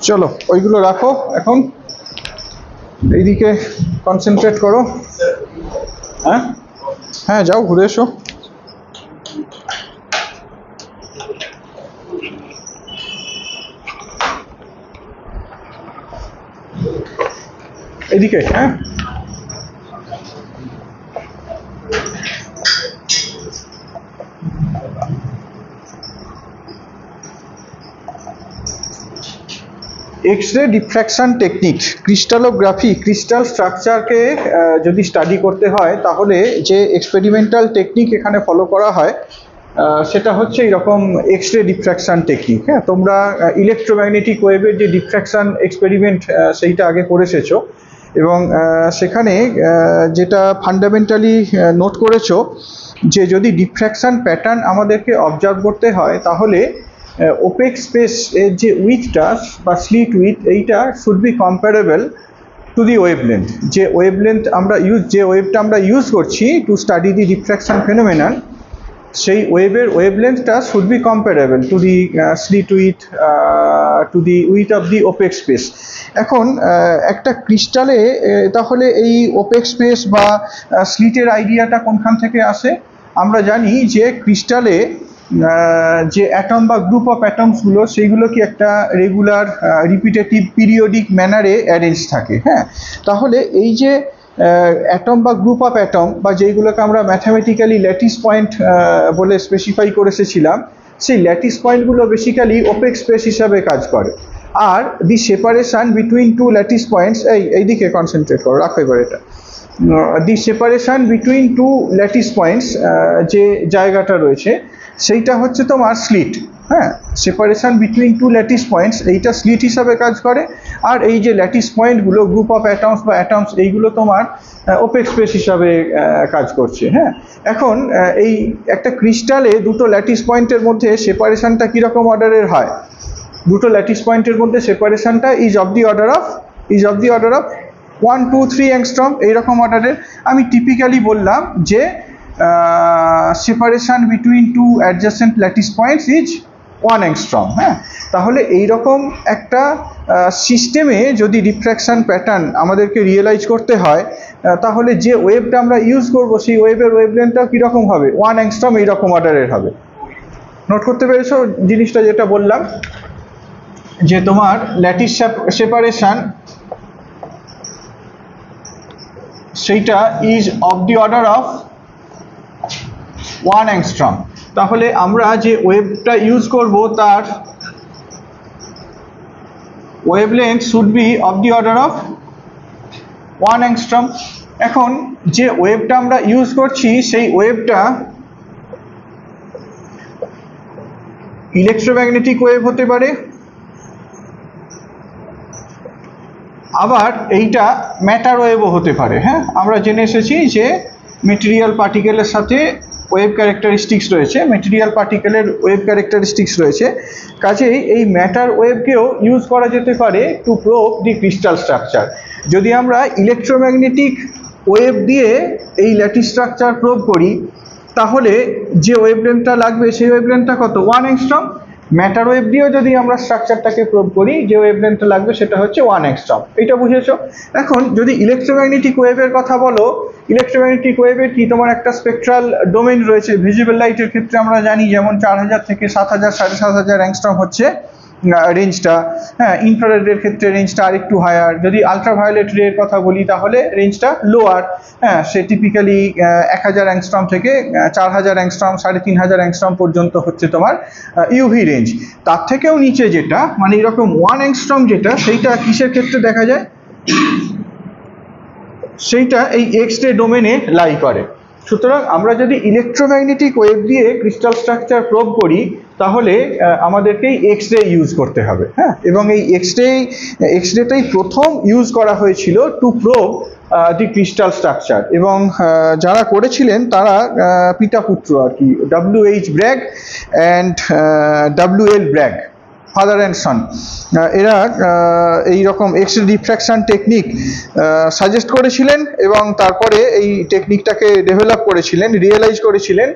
চলো ওইগুলো রাখো, এখন এইদিকে কনসেন্ট্রেট করো। হ্যাঁ হ্যাঁ, যাও ঘুরে এসো। এদিকে হ্যাঁ, X-ray diffraction technique, crystallography, crystal স্ট্রাকচারকে যদি স্টাডি করতে হয় তাহলে যে এক্সপেরিমেন্টাল টেকনিক এখানে ফলো করা হয় সেটা হচ্ছে এরকম এক্স-রে ডিফ্র্যাকশন টেকনিক। হ্যাঁ, তোমরা ইলেকট্রোম্যাগনেটিক ওয়েভের যে ডিফ্র্যাকশন এক্সপেরিমেন্ট সেইটা আগে করে এসেছো, এবং সেখানে যেটা ফান্ডামেন্টালি নোট করেছো যে যদি ডিফ্র্যাকশন প্যাটার্ন আমাদেরকে অবজার্ভ করতে হয় তাহলে ওপেক স্পেস এর যে উইথটা বা স্লিট উইথ, এইটা should be comparable to the wavelength. যে ওয়েভলেন্থ আমরা যে ওয়েভটা আমরা ইউজ করছি to study the diffraction phenomenon, সেই ওয়েভের ওয়েভলেন্থটা should be comparable to the slit width, to the width of the opaque space. এখন একটা ক্রিস্টালে তাহলে এই ওপেক স্পেস বা স্লিটের আইডিয়াটা কোনখান থেকে আসে? আমরা জানি যে ক্রিস্টালে যে অ্যাটম বা গ্রুপ অফ অ্যাটমসগুলো সেইগুলো কি একটা রেগুলার রিপিটেটিভ পিরিয়ডিক ম্যানারে অ্যারেঞ্জ থাকে। হ্যাঁ, তাহলে এই যে অ্যাটম বা গ্রুপ অফ অ্যাটম বা যেইগুলোকে আমরা ম্যাথামেটিক্যালি ল্যাটিস পয়েন্ট বলে স্পেসিফাই করে এসেছিলাম, সেই ল্যাটিস পয়েন্টগুলো বেসিক্যালি ওপেক স্পেস হিসাবে কাজ করে। আর the separation between two lattice points, এইদিকে কনসেন্ট্রেট করো, রাখো এবার এটা। The separation between two lattice points যে জায়গাটা রয়েছে সেইটা হচ্ছে তোমার স্লিট। হ্যাঁ, separation between two lattice points এইটা স্লিট হিসাবে কাজ করে। আর এই যে ল্যাটিস পয়েন্টগুলো গ্রুপ অফ অ্যাটমস বা অ্যাটমস, এইগুলো তোমার ওপেক স্পেস হিসাবে কাজ করছে। হ্যাঁ, এখন এই একটা ক্রিস্টালে দুটো ল্যাটিস পয়েন্টের মধ্যে সেপারেশনটা কীরকম অর্ডারের হয়? দুটো ল্যাটিস পয়েন্টের মধ্যে সেপারেশনটা is of the order of 1, 2, 3 angstrom, এইরকম অর্ডারের। আমি টিপিক্যালি বললাম যে separation between two adjacent lattice points is 1 angstrom. হ্যাঁ, তাহলে এইরকম একটা সিস্টেমে যদি ডিফ্র্যাকশন প্যাটার্ন আমাদেরকে রিয়েলাইজ করতে হয় তাহলে যে ওয়েভটা আমরা ইউজ করব সেই ওয়েভের ওয়েভলেন্থটা কীরকম হবে? 1 অ্যাংস্ট্রম এইরকম অর্ডারের হবে। নোট করতে পেরেছো জিনিসটা যেটা বললাম, যে তোমার ল্যাটিস সেপারেশন সেইটা is of the order of 1 angstrom. তাহলে আমরা যে ওয়েভটা ইউজ করব তার wavelength should be of the order of 1 angstrom. এখন যে ওয়েভটা আমরা ইউজ করছি সেই ওয়েভটা ইলেকট্রোম্যাগনেটিক ওয়েভ হতে পারে, আবার এইটা ম্যাটার ওয়েভও হতে পারে। হ্যাঁ, আমরা জেনে এসেছি যে মেটেরিয়াল পার্টিকেলের সাথে ওয়েভ ক্যারেক্টারিস্টিক্স রয়েছে, মেটেরিয়াল পার্টিকেলের ওয়েভ ক্যারেক্টারিস্টিক্স রয়েছে, কাজেই এই ম্যাটার ওয়েভকেও ইউজ করা যেতে পারে টু প্রোব দি ক্রিস্টাল স্ট্রাকচার। যদি আমরা ইলেকট্রোম্যাগনেটিক ওয়েভ দিয়ে এই ল্যাটিস স্ট্রাকচার প্রোব করি তাহলে যে ওয়েভলেন্থটা লাগবে সেই ওয়েভলেন্থটা কত? 1 অ্যাংস্ট্রম। ম্যাটার ওয়েভ দিয়েও যদি আমরা স্ট্রাকচারটাকে প্রোব করি যে ওয়েভলেন্থটা লাগবে সেটা হচ্ছে 1 অ্যাংস্ট্রম। এটা বুঝেছো? এখন যদি ইলেকট্রোম্যাগনেটিক ওয়েভের কথা বলো, ইলেকট্রোম্যাগনেটিক ওয়েভের কি তোমার একটা স্পেকট্রাল ডোমেইন রয়েছে। ভিজিবল লাইটের ক্ষেত্রে আমরা জানি যেমন 4000 থেকে 7000, 7500 অ্যাংস্ট্রম হচ্ছে রেঞ্জটা। হ্যাঁ, ইনফ্রারেডের ক্ষেত্রে রেঞ্জটা আরেকটু হায়ার। যদি আলট্রাভায়োলেট রের কথা বলি তাহলে রেঞ্জটা লোয়ার। হ্যাঁ, সে টিপিক্যালি 1000 অ্যাংস্ট্রম থেকে 4000 অ্যাংস্ট্রম, 3500 অ্যাংস্ট্রম পর্যন্ত হচ্ছে তোমার ইউভি রেঞ্জ। তার থেকেও নিচে যেটা মানে এরকম 1 অ্যাংস্ট্রম যেটা, সেইটা কিসের ক্ষেত্রে দেখা যায়? সেইটা এই এক্স-রে ডোমেনে লাই করে। সুতরাং আমরা যদি ইলেকট্রোম্যাগনেটিক ওয়েভ দিয়ে ক্রিস্টাল স্ট্রাকচার প্রোব করি তাহলে আমাদেরকেই এক্স-রে ইউজ করতে হবে। হ্যাঁ, এবং এই এক্স-রেটাই প্রথম ইউজ করা হয়েছিল টু প্রোব দি ক্রিস্টাল স্ট্রাকচার। এবং যারা করেছিলেন তারা পিতা পুত্র আর কি, WH brag and WL brag, father and সন। এরা এইরকম এক্স-রে ডিফ্র্যাকশন টেকনিক সাজেস্ট করেছিলেন এবং তারপরে এই টেকনিকটাকে ডেভেলপ করেছিলেন, রিয়েলাইজ করেছিলেন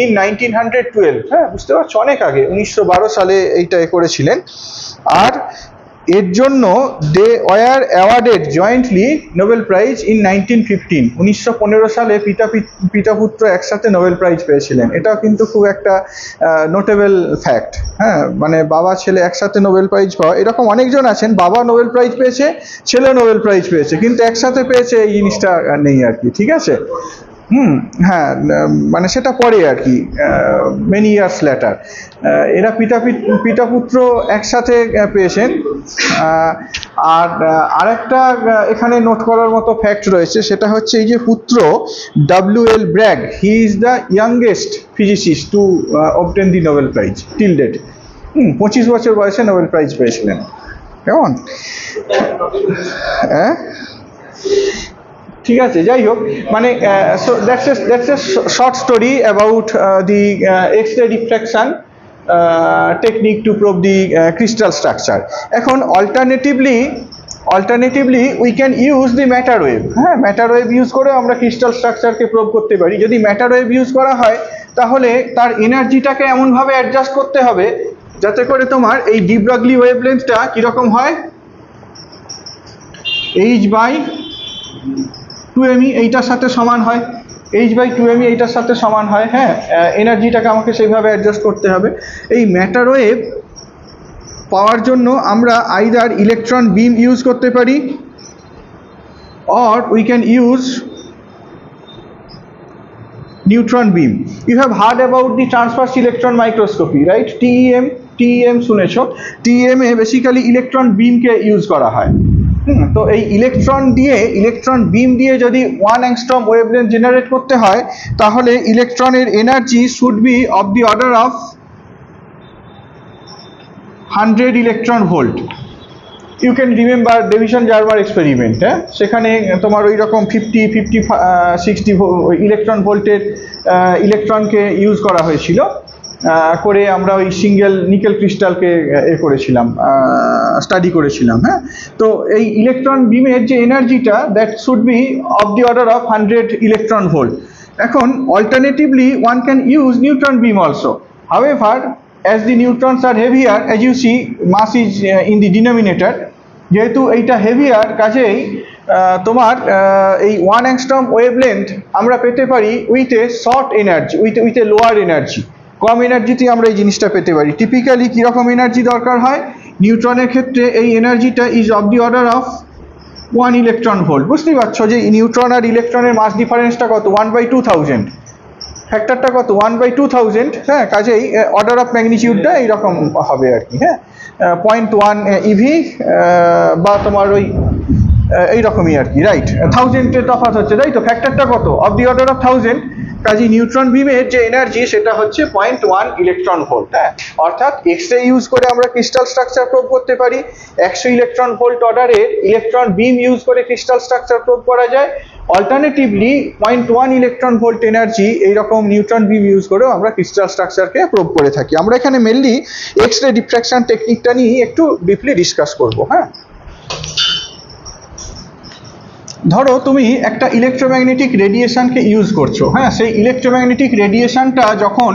ইন 1912। হ্যাঁ, বুঝতে পারছো, অনেক আগে 1912 সালে এইটা করেছিলেন। আর এর জন্য they were awarded jointly Nobel prize in 1915। 1915 সালে পিতা পুত্র একসাথে নোবেল প্রাইজ পেয়েছিলেন। এটাও কিন্তু খুব একটা নোটেবল ফ্যাক্ট। হ্যাঁ, মানে বাবা ছেলে একসাথে নোবেল প্রাইজ পাওয়া, এরকম অনেকজন আছেন বাবা নোবেল প্রাইজ পেয়েছে, ছেলে নোবেল প্রাইজ পেয়েছে, কিন্তু একসাথে পেয়েছে এই জিনিসটা নেই আর কি। ঠিক আছে, হ্যাঁ, মানে সেটা পরে আর কি, মেনি ইয়ার্স লেটার। এরা পিতা পুত্র একসাথে পেয়েছেন। আর আরেকটা এখানে নোট করার মতো ফ্যাক্ট রয়েছে, সেটা হচ্ছে এই যে পুত্র W.L. Bragg, he is the youngest physicist to obtain the Nobel prize till date. 25 বছর বয়সে নোবেল প্রাইজ পেয়েছিলেন। কেমন? হ্যাঁ, ঠিক আছে, যাই হোক, মানে so that's a short story about the X-ray diffraction technique to prove the crystal structure. এখন alternatively we can use the matter wave. হ্যাঁ, ম্যাটার ওয়েভ ইউজ করে আমরা ক্রিস্টাল স্ট্রাকচারকে প্রুভ করতে পারি। যদি ম্যাটার ওয়েভ ইউজ করা হয় তাহলে তার এনার্জিটাকে এমনভাবে অ্যাডজাস্ট করতে হবে যাতে করে তোমার এই ডি ব্রগলি ওয়েভলেন্থটা কীরকম হয়, h/2me এইটার সাথে সমান হয়, h/2me এইটার সাথে সমান হয়। হ্যাঁ, এনার্জিটাকে আমাকে সেইভাবে অ্যাডজাস্ট করতে হবে। এই ম্যাটার ওয়েভ পাওয়ার জন্য আমরা আইদার ইলেকট্রন বিম ইউজ করতে পারি, or we can use neutron beam. You have heard about the transverse electron microscopy, right? TEM শুনেছো? TEM এ বেসিক্যালি ইলেকট্রন বিমকে ইউজ করা হয়। তো এই ইলেকট্রন বিম দিয়ে যদি 1 অ্যাংস্ট্রম ওয়েভলেন্থ জেনারেট করতে হয় তাহলে ইলেকট্রনের energy should be of the order of 100 electron volt. You can remember Davisson Germer experiment. হ্যাঁ, সেখানে তোমার ওই রকম 60 ইলেকট্রন ভোল্টের ইলেকট্রনকে ইউজ করা হয়েছিল, করে আমরা ওই সিঙ্গেল নিকেল ক্রিস্টালকে করেছিলাম, স্টাডি করেছিলাম। হ্যাঁ, তো এই ইলেকট্রন বিমের যে এনার্জিটা that should be of the order of 100 electron volt. এখন alternatively one can use neutron beam also. However, as the neutrons are heavier, as you see mass is in the denominator, যেহেতু এইটা heavier কাজেই তোমার এই 1 angstrom wavelength আমরা পেতে পারি with a short energy, with a lower energy, কম এনার্জিতে আমরা এই জিনিসটা পেতে পারি। টিপিক্যালি কীরকম এনার্জি দরকার হয় নিউট্রনের ক্ষেত্রে? এই এনার্জিটা is of the order of 1 electron volt. বুঝতেই পারছো যে নিউট্রন আর ইলেকট্রনের মাস ডিফারেন্সটা কত? 1/2000। ফ্যাক্টরটা কত? 1/2000। হ্যাঁ, কাজেই অর্ডার অফ ম্যাগনিটিউডটা এইরকম হবে আর কি। হ্যাঁ, 0.1 EV বা তোমার ওই এইরকমই আর কি, রাইট? 1000-এর তফাৎ হচ্ছে, তাই তো? ফ্যাক্টরটা কত? Of the order of 1000। কাজেই নিউট্রন বিমের যে এনার্জি সেটা হচ্ছে 0.1 ইলেকট্রন ভোল্ট। হ্যাঁ, অর্থাৎ এক্স-রে ইউজ করে আমরা ক্রিস্টাল স্ট্রাকচার প্রুভ করতে পারি। 100 ইলেকট্রন ভোল্ট অর্ডারের ইলেকট্রন বিম ইউজ করে ক্রিস্টাল স্ট্রাকচার প্রুভ করা যায়। অল্টারনেটিভলি 0.1 ইলেকট্রন ভোল্ট এনার্জি এইরকম নিউট্রন বিম ইউজ করেও আমরা ক্রিস্টাল স্ট্রাকচারকে প্রুভ করে থাকি। আমরা এখানে মেনলি এক্স-রে ডিফ্র্যাকশন টেকনিকটা নিয়ে একটু ডিপলি ডিসকাস করব। হ্যাঁ, ধরো তুমি একটা ইলেকট্রোম্যাগনেটিক রেডিয়েশনকে ইউজ করছো। হ্যাঁ, সেই ইলেকট্রোম্যাগনেটিক রেডিয়েশনটা যখন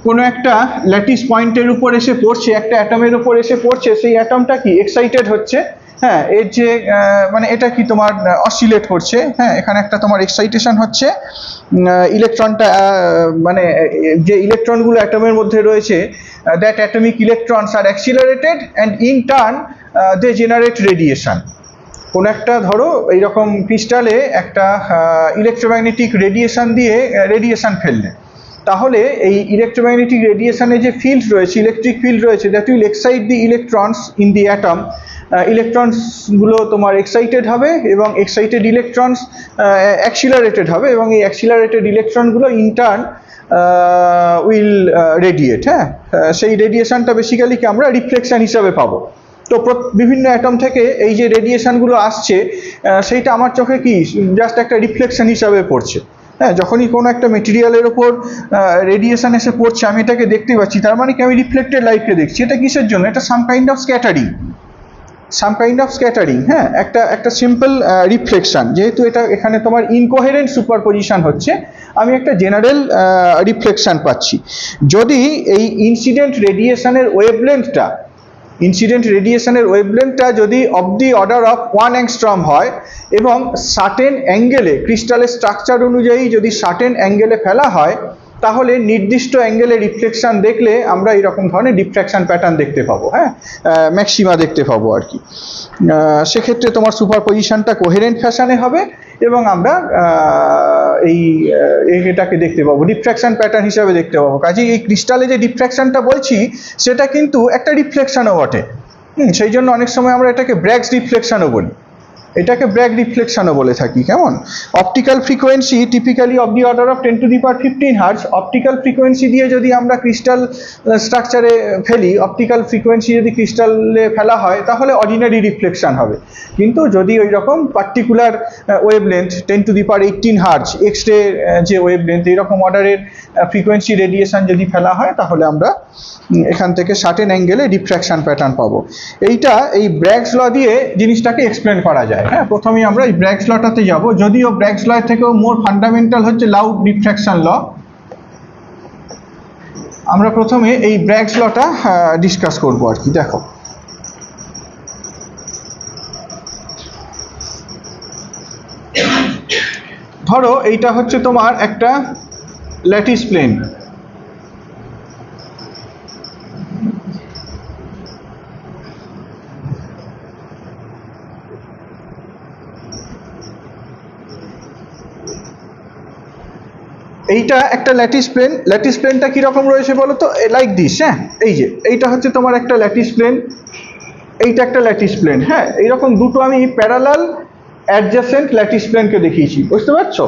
কোনো একটা ল্যাটিস পয়েন্টের উপর এসে পড়ছে, একটা অ্যাটমের উপর এসে পড়ছে, সেই অ্যাটমটা কি এক্সাইটেড হচ্ছে। হ্যাঁ, এর যে মানে এটা কি তোমার অসিলেট করছে। হ্যাঁ, এখানে একটা তোমার এক্সাইটেশন হচ্ছে, ইলেকট্রনটা মানে যে ইলেকট্রনগুলো অ্যাটমের মধ্যে রয়েছে, that atomic electrons are accelerated and in turn they generate radiation. কোনো একটা ধরো এইরকম ক্রিস্টালে একটা ইলেকট্রোম্যাগনেটিক রেডিয়েশন ফেললে, তাহলে এই ইলেকট্রোম্যাগনেটিক রেডিয়েশনে যে ফিল্ড রয়েছে, ইলেকট্রিক ফিল্ড রয়েছে, that will excite the electrons in the atom. ইলেকট্রনসগুলো তোমার এক্সাইটেড হবে এবং এক্সাইটেড ইলেকট্রনস অ্যাক্সিলারেটেড হবে এবং এই অ্যাক্সিলারেটেড ইলেকট্রনগুলো ইন টার্ন উইল রেডিয়েট। হ্যাঁ, সেই রেডিয়েশনটা বেসিক্যালি কি আমরা রিফ্লেকশন হিসাবে পাবো। তো বিভিন্ন অ্যাটম থেকে এই যে রেডিয়েশনগুলো আসছে সেইটা আমার চোখে কি জাস্ট একটা রিফ্লেকশন হিসাবে পড়ছে। হ্যাঁ, যখনই কোনো একটা মেটেরিয়ালের ওপর রেডিয়েশন এসে পড়ছে আমি এটাকে দেখতে পাচ্ছি, তার মানে কি আমি রিফ্লেক্টেড লাইটকে দেখছি। এটা কিসের জন্য? এটা সাম কাইন্ড অফ স্ক্যাটারিং। হ্যাঁ, একটা সিম্পল রিফ্লেকশন। যেহেতু এটা এখানে তোমার ইনকোহেরেন্ট সুপারপজিশন হচ্ছে, আমি একটা জেনারেল রিফ্লেকশন পাচ্ছি। যদি এই ইনসিডেন্ট রেডিয়েশনের ওয়েভলেন্থটা ইনসিডেন্ট রেডিয়েশনের ওয়েভলেন্থটা যদি of the order of 1 angstrom হয় এবং সার্টেন অ্যাঙ্গেলে ক্রিস্টালের স্ট্রাকচার অনুযায়ী যদি সার্টেন অ্যাঙ্গেলে ফেলা হয়, তাহলে নির্দিষ্ট অ্যাঙ্গেলে রিফ্লেকশন দেখলে আমরা এরকম ধরনের ডিফ্র্যাকশন প্যাটার্ন দেখতে পাবো, হ্যাঁ, ম্যাক্সিমা দেখতে পাবো আর কি। সেক্ষেত্রে তোমার সুপারপজিশনটা কোহেরেন্ট ফ্যাশনে হবে এবং আমরা এটাকে দেখতে পাবো, ডিফ্র্যাকশন প্যাটার্ন হিসাবে দেখতে পাবো। কাজেই এই ক্রিস্টালে যে ডিফ্র্যাকশনটা বলছি সেটা কিন্তু একটা রিফ্লেকশনও বটে। সেই জন্য অনেক সময় আমরা এটাকে ব্র্যাগস রিফ্লেকশনও বলি, এটাকে ব্র্যাগ রিফ্লেকশনও বলে থাকি। কেমন? Optical frequency typically of the order of 10⁻15 hertz. Optical frequency দিয়ে যদি আমরা ক্রিস্টাল স্ট্রাকচারে ফেলি, অপটিক্যাল ফ্রিকোয়েন্সি যদি ক্রিস্টালে ফেলা হয় তাহলে অর্ডিনারি রিফ্লেকশন হবে। কিন্তু যদি ওই রকম particular wavelength 10⁻18 hertz X ray যে ওয়েভলেন্থ এইরকম অর্ডারের ফ্রিকোয়েন্সি রেডিয়েশন যদি ফেলা হয় তাহলে আমরা এখান থেকে সার্টেন অ্যাঙ্গেলে ডিফ্র্যাকশন প্যাটার্ন পাবো। এইটা এই ব্র্যাগস ল দিয়ে জিনিসটাকে এক্সপ্লেন করা যায়। হ্যাঁ, প্রথমেই আমরা এই ব্র্যাগস লটাতে যাব, যদিও ব্র্যাগস ল থেকেও মোর ফান্ডামেন্টাল হচ্ছে লাউড ডিফ্র্যাকশন ল। আমরা প্রথমে এই ব্র্যাগস লটা ডিসকাস করবো আর কি। দেখো, ধরো এইটা হচ্ছে তোমার একটা ল্যাটিস প্লেন। এইটা একটা ল্যাটিস প্লেন। ল্যাটিস প্লেনটা কীরকম রয়েছে বলো তো? Like this. হ্যাঁ, এই যে এইটা হচ্ছে তোমার একটা ল্যাটিস প্লেন, এইটা একটা ল্যাটিস প্লেন। হ্যাঁ, এইরকম দুটো আমি প্যারালাল অ্যাডজাসেন্ট ল্যাটিস প্লেনকে দেখিয়েছি, বুঝতে পারছো?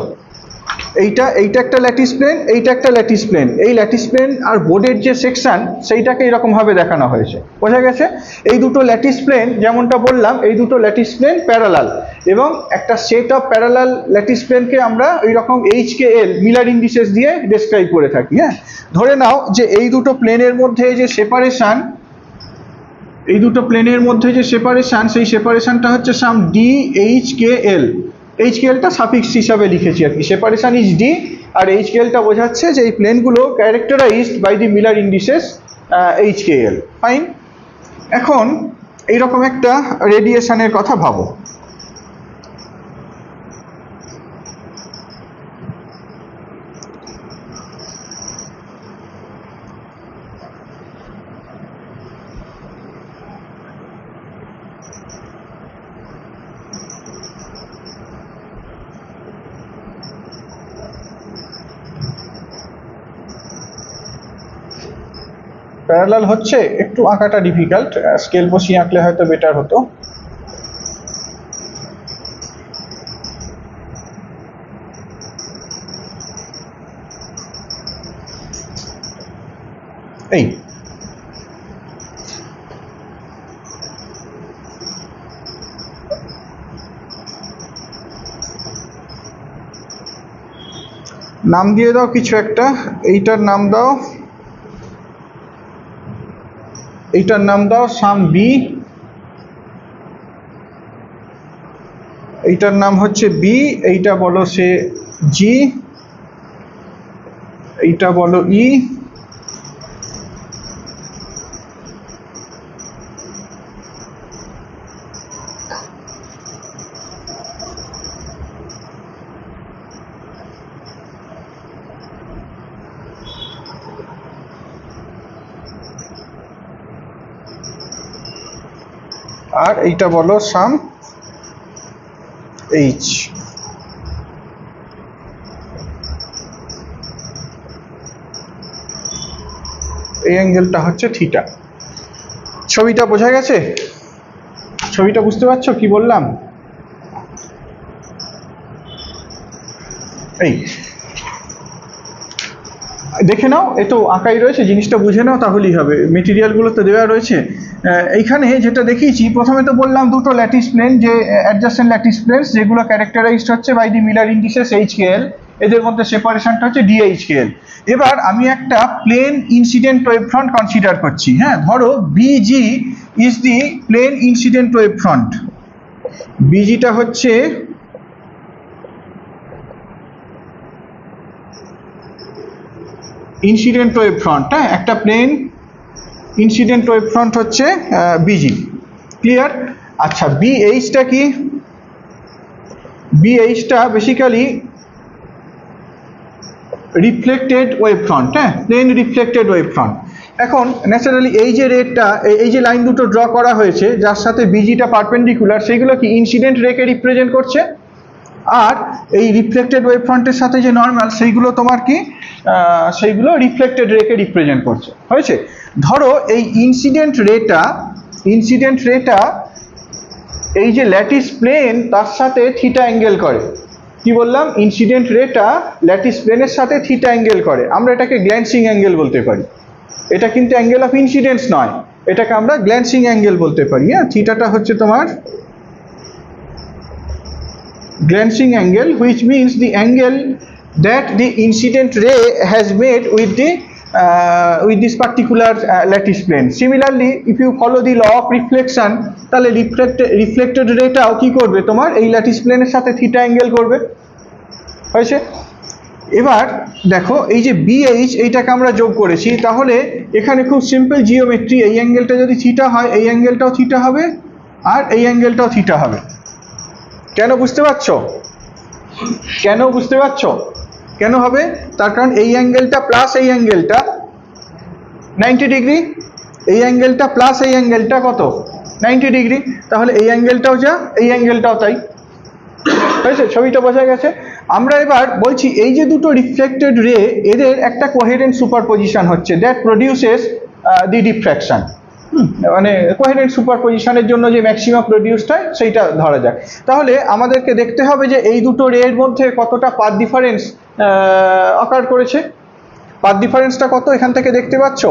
এইটা একটা ল্যাটিস প্লেন, এইটা একটা ল্যাটিস প্লেন। এই ল্যাটিস প্লেন আর বোর্ডের যে সেকশন সেইটাকে এরকমভাবে দেখানো হয়েছে, বোঝা গেছে? এই দুটো ল্যাটিস প্লেন, যেমনটা বললাম, এই দুটো ল্যাটিস প্লেন প্যারালাল, এবং একটা সেট অফ প্যারালাল ল্যাটিস প্লেনকে আমরা এইরকম HKL মিলার ইন্ডিসেস দিয়ে ডেসক্রাইব করে থাকি। হ্যাঁ, ধরে নাও যে এই দুটো প্লেনের মধ্যে যে সেপারেশন, এই দুটো প্লেনের মধ্যে যে সেপারেশন, সেই সেপারেশনটা হচ্ছে সাম DHKL। HKLটা সাফিক্স হিসাবে লিখেছি আর কি, সেপারেশন ইজ D, আর HKLটা বোঝাচ্ছে যে এই প্লেনগুলো characterized by the Miller indices HKL। Fine. এখন এইরকম একটা রেডিয়েশনের কথা ভাবো। প্যারালাল হচ্ছে, একটু আঁকাটা ডিফিকাল্ট, স্কেল বসিয়ে আঁকলে হয়তো বেটার হতো। এই নাম দিয়ে দাও কিছু একটা, এইটার নাম দাও, এইটার নাম দাও সাম বি, এইটার নাম হচ্ছে বি, এইটা বলো সে জি, এইটা বলো ই, আর এইটা বলো সাম এইচ। এই অ্যাঙ্গেলটা হচ্ছে থিটা। ছবিটা বোঝা গেছে? ছবিটা বুঝতে পারছো কি বললাম? এই দেখে নাও, এ তো আঁকাই রয়েছে, জিনিসটা বুঝে নাও তাহলেই হবে, মেটেরিয়ালগুলো তো দেওয়া রয়েছে। এইখানে যেটা দেখিয়েছি, প্রথমে তো বললাম দুটো ল্যাটিস প্লেন, যে অ্যাডজাসেন্ট ল্যাটিস প্লেনস, যেগুলো ক্যারেক্টারাইজড হচ্ছে by the Miller indices HKL, এদের মধ্যে সেপারেশনটা হচ্ছে DHKL। এবার আমি একটা plane incident wave front consider করছি। হ্যাঁ, ধরো BG is the plane incident wave front. BGটা হচ্ছে ইনসিডেন্ট ওয়েভ ফ্রন্ট। হ্যাঁ, একটা প্লেন ইনসিডেন্ট ওয়েভ ফ্রন্ট হচ্ছে বিজি। ক্লিয়ার? আচ্ছা, বিএইচটা কি? বিএইচটা বেসিক্যালি রিফ্লেক্টেড ওয়েভ ফ্রন্ট, হ্যাঁ, প্লেন রিফ্লেক্টেড ওয়েভ ফ্রন্ট। এখন ন্যাচারালি এই যে রেটটা, এই যে লাইন দুটো ড্র করা হয়েছে যার সাথে বিজিটা পারপেন্ডিকুলার, সেইগুলো কি ইনসিডেন্ট রেকে রিপ্রেজেন্ট করছে, আর এই রিফ্লেক্টেড ওয়েভ ফ্রন্টের সাথে যে নর্মাল সেইগুলো তোমার কি সেইগুলো রিফ্লেক্টেড রেকে রিপ্রেজেন্ট করছে। হয়েছে? ধরো এই ইনসিডেন্ট রেটা এই যে ল্যাটিস প্লেন তার সাথে থিটা অ্যাঙ্গেল করে। কি বললাম? ইনসিডেন্ট রেটা ল্যাটিস প্লেনের সাথে থিটা অ্যাঙ্গেল করে। আমরা এটাকে গ্ল্যান্সিং অ্যাঙ্গেল বলতে পারি। এটা কিন্তু অ্যাঙ্গেল অফ ইনসিডেন্স নয়, এটাকে আমরা গ্ল্যান্সিং অ্যাঙ্গেল বলতে পারি। হ্যাঁ, থিটাটা হচ্ছে তোমার glancing angle, which means the angle that the incident ray has made with this particular lattice plane. Similarly, if you follow the law of reflection, তাহলে reflected rayটাও কি করবে? তোমার এই ল্যাটিস প্লেনের সাথে থিটা অ্যাঙ্গেল করবে। হয়েছে? এবার দেখো এই যে বিএইচ এইটাকে আমরা যোগ করেছি, তাহলে এখানে খুব সিম্পল জিওমেট্রি। এই অ্যাঙ্গেলটা যদি থিটা হয়, এই অ্যাঙ্গেলটাও থিটা হবে, আর এই অ্যাঙ্গেলটাও থিটা হবে। কেন বুঝতে পারছো? কেন হবে? তার কারণ এই অ্যাঙ্গেলটা প্লাস এই অ্যাঙ্গেলটা 90 ডিগ্রি, এই অ্যাঙ্গেলটা প্লাস এই অ্যাঙ্গেলটা কত? 90 ডিগ্রি। তাহলে এই অ্যাঙ্গেলটাও যা, এই অ্যাঙ্গেলটাও তাই। হয়েছে? ছবিটা বোঝা গেছে? আমরা এবার বলছি এই যে দুটো রিফ্লেক্টেড রে, এদের একটা কোহেরেন্ট সুপারপজিশন হচ্ছে, দ্যাট প্রডিউসেস দি ডিফ্র্যাকশন। মানে কোহেরেন্ট সুপারপজিশনের জন্য যে ম্যাক্সিমাম প্রডিউসড হয় সেইটা ধরা যাক। তাহলে আমাদেরকে দেখতে হবে যে এই দুটো রের মধ্যে কতটা পাথ ডিফারেন্স অকার করেছে। পাথ ডিফারেন্সটা কত এখান থেকে দেখতে পাচ্ছ?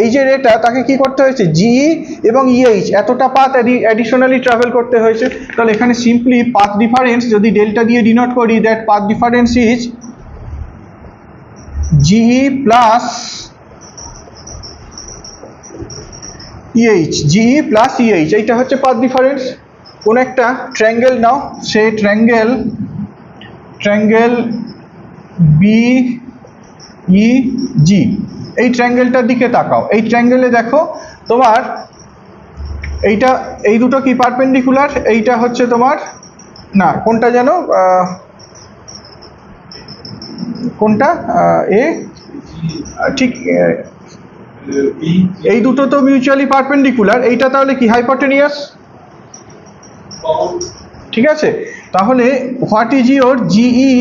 এই যে রেটা, তাকে কি করতে হয়েছে? জিই এবং ইএইচ এতটা পাথ অ্যাডিশনালি ট্রাভেল করতে হয়েছে। তাহলে এখানে সিম্পলি পাথ ডিফারেন্স যদি ডেল্টা দিয়ে ডিনোট করি, that path difference is GE plus EH, GE plus EH, এইটা হচ্ছে পাথ ডিফারেন্স। কোন একটা ট্রায়াঙ্গেল নাও, সে ট্রায়াঙ্গেল BEG, এই ট্রায়াঙ্গেলটার দিকে তাকাও। এই ট্রায়াঙ্গেলে দেখো তোমার এইটা, এই দুটো কি পারপেন্ডিকুলার, এইটা হচ্ছে তোমার না, কোনটা যেন, কোনটা এ ঠিক, এই দুটো তো মিউচুয়ালি পারপেন্ডিকুলার, এইটা তাহলে কি হাইপোটেনিয়াস। ঠিক আছে? তাহলে what is your GE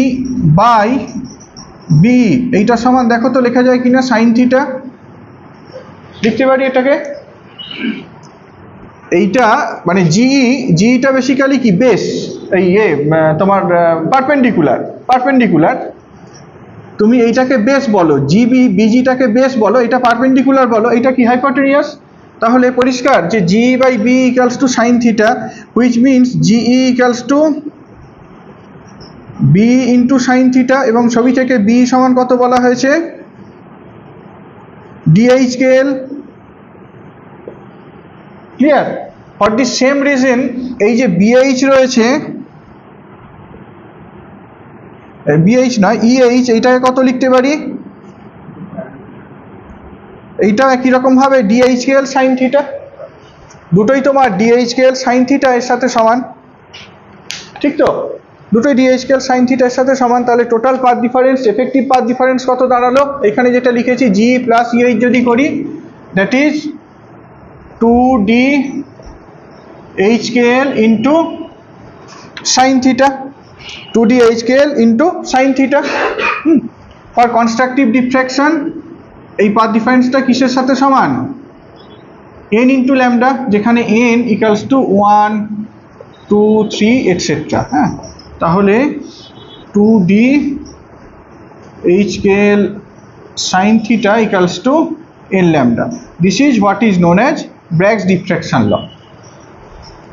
by B, এইটা সমান দেখো তো লেখা যায় কিনা সাইন থিটা। লিখতে পারি এটাকে? এইটা মানে জিইটা বেসিক্যালি কি বেস, এই তোমার পারপেন্ডিকুলার। তুমি এইটাকে বেস বলো, বিজিটাকে বেস বলো, এটা পারপেন্ডিকুলার বলো, এটা কি হাইপোটেনিয়াস। তাহলে পরিষ্কার যে GE by B equals to sine theta, which means GE equals to B into sine theta, এবং ছবি থেকে বি সমান কত বলা হয়েছে? DHKL। Clear? For the same reason এই যে বিএইচ রয়েছে, বিএইচ নয় ইএইচ, এইটাকে কত লিখতে পারি? এইটাও একই রকম ভাবে DHKL সাইন থিটা। দুটোই তোমার DHKL সাইন থিটা এর সাথে সমান, ঠিক তো? দুটোই DHKL সাইন থিটা এর সাথে সমান। তাহলে total path difference, effective path difference কত দাঁড়ালো? এখানে যেটা লিখেছি জি প্লাস EH যদি করি, that is 2DHKL into sine theta, 2DHKL into sine theta. For constructive diffraction এই পাথ ডিফারেন্সটা কিসের সাথে সমান? n ইন্টু ল্যামডা, যেখানে n ইকুয়ালস টু 1 2 3 এটসেট্রা। হ্যাঁ, তাহলে 2DHKL sin theta equals to n lambda. This is what is known as Bragg's diffraction law.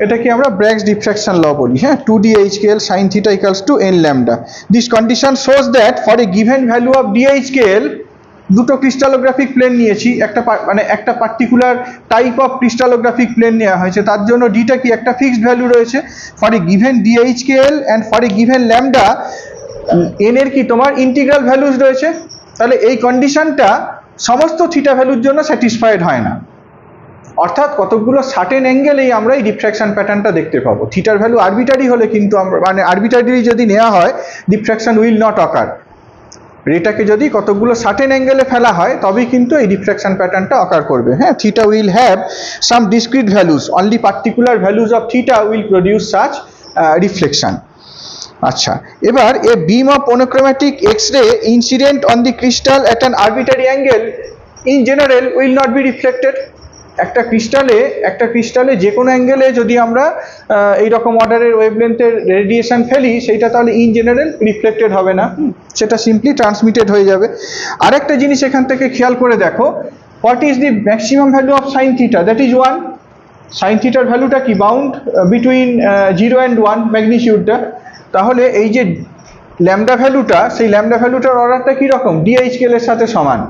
এটাকে আমরা Bragg's diffraction law বলি। হ্যাঁ, 2DHKL sin theta equals to n lambda. This condition shows that for a given value of DHKL, দুটো crystallographic plane নিয়েছি, একটা particular type of crystallographic plane নেওয়া হয়েছে, তার জন্য ডিটা কি একটা ফিক্সড ভ্যালু রয়েছে। For a given DHKL and for a given lambda, n এর কি তোমার ইন্টিগ্রাল ভ্যালুস রয়েছে। তাহলে এই কন্ডিশনটা সমস্ত থিটা ভ্যালুর জন্য স্যাটিসফাইড হয় না, অর্থাৎ কতগুলো সার্টেন অ্যাঙ্গেলেই আমরা এই ডিফ্র্যাকশন প্যাটার্নটা দেখতে পাবো। থিটার ভ্যালু আরবিটারি হলে কিন্তু আমরা মানে আরবিটারি যদি নেওয়া হয় ডিফ্র্যাকশন উইল নট অকার। রেটাকে যদি কতগুলো সার্টেন অ্যাঙ্গেলে ফেলা হয় তবেই কিন্তু এই ডিফ্র্যাকশন প্যাটার্নটা অকার করবে। হ্যাঁ, theta will have some discrete values, only particular values of theta will produce such reflection. আচ্ছা, এবার a beam of monochromatic X-ray incident on the crystal at an arbitrary angle in general will not be reflected. একটা ক্রিস্টালে যে কোনো অ্যাঙ্গেলে যদি আমরা এইরকম অর্ডারের ওয়েভলেন্থের রেডিয়েশন ফেলি সেইটা তাহলে ইন জেনারেল রিফ্লেক্টেড হবে না, সেটা সিম্পলি ট্রান্সমিটেড হয়ে যাবে। আরেকটা জিনিস এখান থেকে খেয়াল করে দেখো, what is the maximum value of sine theta? That is 1। Sine থিটার ভ্যালুটা কি? বাউন্ড বিটুইন 0 and 1 ম্যাগনিটিউডটা। তাহলে এই যে ল্যামডা ভ্যালুটা, সেই ল্যামডা ভ্যালুটার অর্ডারটা কীরকম? ডিএইচ স্কেলের সাথে সমান।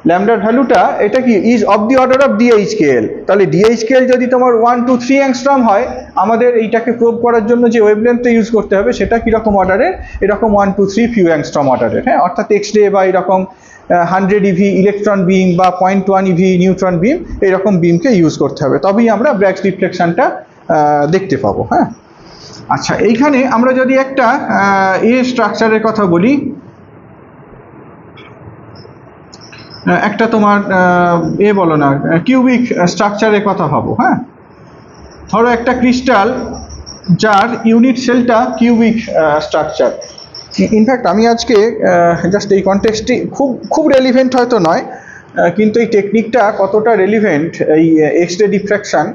ল্যামডার ভ্যালুটা এটা কি is of the order of DH scale. তাহলে ডিএইচ স্কেল যদি তোমার 1, 2, 3 অ্যাংস্ট্রম হয়, আমাদের এইটাকে প্রুভ করার জন্য যে ওয়েভলেন্থটা ইউজ করতে হবে সেটা কীরকম অর্ডারের? এরকম 1, 2, 3 ফিউ অ্যাংস্ট্রম অর্ডারের। হ্যাঁ, অর্থাৎ এক্স-রে বা এরকম 100 ইভি ইলেকট্রন বিম বা 0.1 ইভি নিউট্রন বিম এইরকম বিমকে ইউজ করতে হবে, তবেই আমরা ব্র্যাগস রিফ্লেকশনটা দেখতে পাবো। হ্যাঁ, আচ্ছা, এইখানে আমরা যদি একটা স্ট্রাকচারের কথা বলি, একটা তোমার বলো না কিউবিক স্ট্রাকচারের কথা ভাবো। হ্যাঁ, ধরো একটা ক্রিস্টাল যার ইউনিট সেলটা কিউবিক স্ট্রাকচার। ইনফ্যাক্ট আমি আজকে জাস্ট এই কনটেক্সটটি খুব রেলিভেন্ট হয়তো নয়, কিন্তু এই টেকনিকটা কতটা রেলিভেন্ট এই এক্স-রে ডিফ্র্যাকশন,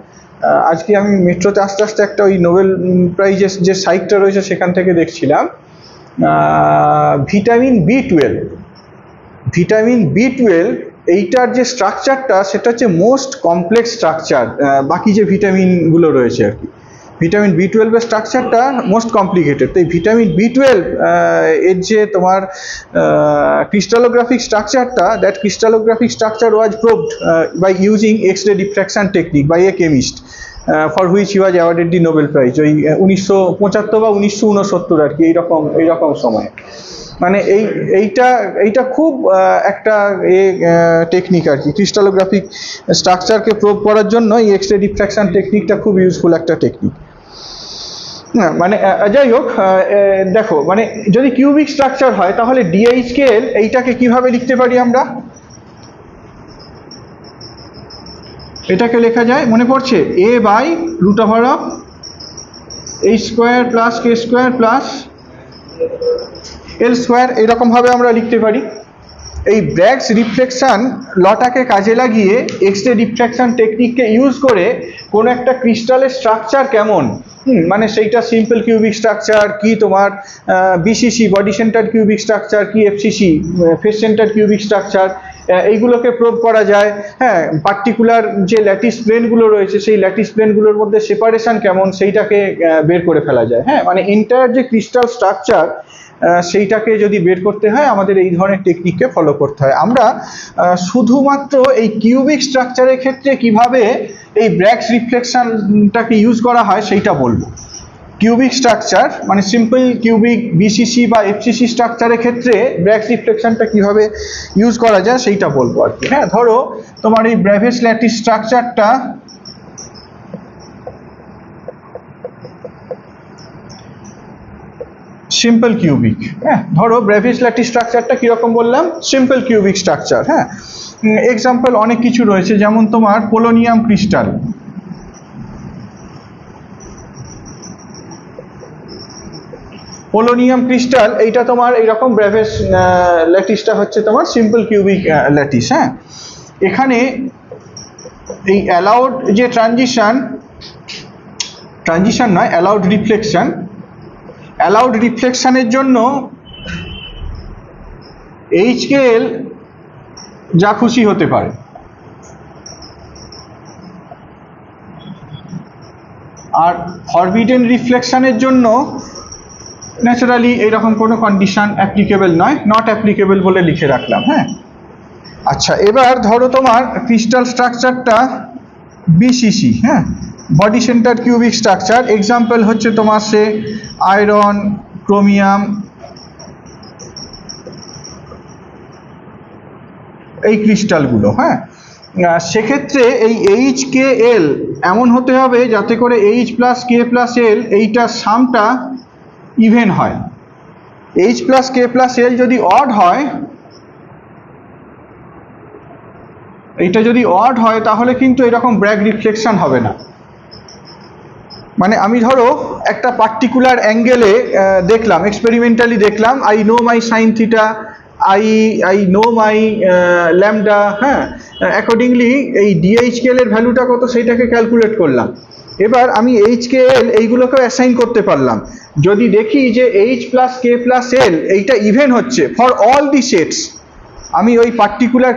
আজকে আমি মেট্রোতে আস্তে আস্তে একটা ওই নোবেল প্রাইজের যে সাইটটা রয়েছে সেখান থেকে দেখছিলাম। ভিটামিন বি টুয়েলভ এইটার যে স্ট্রাকচারটা সেটা হচ্ছে মোস্ট কমপ্লেক্স স্ট্রাকচার বাকি যে ভিটামিনগুলো রয়েছে আর কি। ভিটামিন বি টুয়েলভের স্ট্রাকচারটা মোস্ট কমপ্লিকেটেড। তো এই ভিটামিন বি টুয়েলভ এর যে তোমার ক্রিস্টালোগ্রাফিক স্ট্রাকচারটা, that crystallographic structure was proved by using X-ray diffraction technique by a chemist for which he was awarded the Nobel prize, ওই 1975 বা 1969 আর কি, এইরকম সময়ে। মানে এইটা খুব একটা টেকনিক আর কি, ক্রিস্টালোগ্রাফিক স্ট্রাকচারকে প্রুভ করার জন্য এই এক্স-রে ডিফ্র্যাকশন টেকনিকটা খুব ইউজফুল একটা টেকনিক। হ্যাঁ, মানে যাই হোক, দেখো মানে যদি কিউবিক স্ট্রাকচার হয় তাহলে ডিএইচ স্কেল এইটাকে কিভাবে লিখতে পারি আমরা? এটাকে লেখা যায়, মনে পড়ছে, a by root over of H square plus K square plus L square, এরকমভাবে আমরা লিখতে পারি। এই ব্র্যাগস রিফ্লেকশন লটাকে কাজে লাগিয়ে এক্স-রে ডিফ্র্যাকশন টেকনিককে ইউজ করে কোনো একটা ক্রিস্টালের স্ট্রাকচার কেমন, মানে সেইটা সিম্পল কিউবিক স্ট্রাকচার কি তোমার BCC body centre cubic structure কি FCC face centre cubic structure, এইগুলোকে প্রুভ করা যায়। হ্যাঁ, পার্টিকুলার যে ল্যাটিস প্লেনগুলো রয়েছে সেই ল্যাটিস প্লেনগুলোর মধ্যে সেপারেশন কেমন সেইটাকে বের করে ফেলা যায়। হ্যাঁ, মানে এন্টায়ার যে ক্রিস্টাল স্ট্রাকচার সেইটাকে যদি বের করতে হয় আমাদের এই ধরনের টেকনিককে ফলো করতে হয়। আমরা শুধুমাত্র এই কিউবিক স্ট্রাকচারের ক্ষেত্রে কিভাবে এই ব্র্যাগস রিফ্লেকশনটাকে ইউজ করা হয় সেইটা বলবো। কিউবিক স্ট্রাকচার মানে সিম্পল কিউবিক বিসিসি বা এফসিসি স্ট্রাকচারের ক্ষেত্রে ব্র্যাগস রিফ্লেকশনটা কিভাবে ইউজ করা যায় সেইটা বলবো আর কি। হ্যাঁ, ধরো তোমার এই ব্র্যাভেস ল্যাটিস স্ট্রাকচারটা সিম্পল কিউবিক। হ্যাঁ, ধরো ব্র্যাভিস ল্যাটিস স্ট্রাকচারটা কীরকম বললাম? Simple cubic structure. হ্যাঁ, এক্সাম্পল অনেক কিছু রয়েছে, যেমন তোমার পোলোনিয়াম ক্রিস্টাল। পোলোনিয়াম ক্রিস্টাল এইটা তোমার এইরকম ব্র্যাভিস ল্যাটিসটা হচ্ছে তোমার সিম্পল কিউবিক ল্যাটিস। হ্যাঁ, এখানে এই অ্যালাউড যে ট্রানজিশন নয়, অ্যালাউড রিফ্লেকশন, অ্যালাউড রিফ্লেকশনের জন্য এইচ স্কেল যা খুশি হতে পারে, আর ফরবিডেন রিফ্লেকশনের জন্য ন্যাচারালি এইরকম কোনো কন্ডিশন অ্যাপ্লিকেবল নয়, নট অ্যাপ্লিকেবল বলে লিখে রাখলাম। হ্যাঁ, আচ্ছা, এবার ধরো তোমার ক্রিস্টাল স্ট্রাকচারটা বিসিসি। হ্যাঁ, body centre cubic structure. Example হচ্ছে তোমার সে আয়রন, ক্রোমিয়াম, এই ক্রিস্টালগুলো, হ্যাঁ। সেক্ষেত্রে এই HKl এমন হতে হবে যাতে করে H plus K plus L এইটার সামটা ইভেন হয়। H plus K plus L যদি অড হয়, এইটা যদি অড হয় তাহলে কিন্তু এরকম ব্র্যাগ রিফ্লেকশন হবে না। মানে আমি ধরো একটা পার্টিকুলার অ্যাঙ্গেলে দেখলাম, এক্সপেরিমেন্টালি দেখলাম, I know my sine theta, I know my lambda, হ্যাঁ, অ্যাকর্ডিংলি এই DHKL এর ভ্যালুটা কত সেইটাকে ক্যালকুলেট করলাম। এবার আমি HKL এইগুলোকেও অ্যাসাইন করতে পারলাম। যদি দেখি যে H plus K plus L এইটা ইভেন হচ্ছে ফর অল দি সেটস, আমি ওই পার্টিকুলার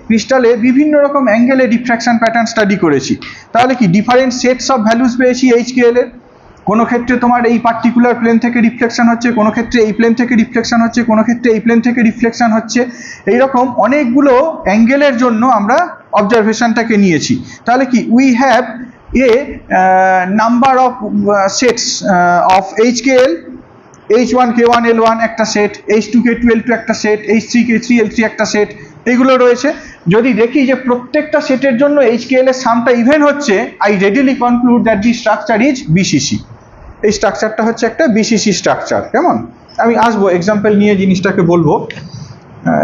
ক্রিস্টালে বিভিন্ন রকম অ্যাঙ্গেলে ডিফ্র্যাকশন প্যাটার্ন স্টাডি করেছি, তাহলে কি ডিফারেন্ট সেটস অফ ভ্যালুস পেয়েছি HKL এর। কোনো ক্ষেত্রে তোমার এই পার্টিকুলার প্লেন থেকে রিফ্লেকশন হচ্ছে, কোনো ক্ষেত্রে এই প্লেন থেকে রিফ্লেকশন হচ্ছে, কোনো ক্ষেত্রে এই প্লেন থেকে রিফ্লেকশন হচ্ছে, এইরকম অনেকগুলো অ্যাঙ্গেলের জন্য আমরা অবজারভেশনটাকে নিয়েছি। তাহলে কি we have a number of sets of HKL, H1 K1 L1 একটা সেট, H2 K2 L2 একটা সেট, H3 K3 L3 একটা সেট, এইগুলো রয়েছে। যদি দেখি যে প্রত্যেকটা সেটের জন্য HKL এর সামটা ইভেন হচ্ছে, I readily conclude that the structure is BCC। এই স্ট্রাকচারটা হচ্ছে একটা BCC স্ট্রাকচার। কেমন? আমি আসবো এক্সাম্পল নিয়ে জিনিসটাকে বলবো,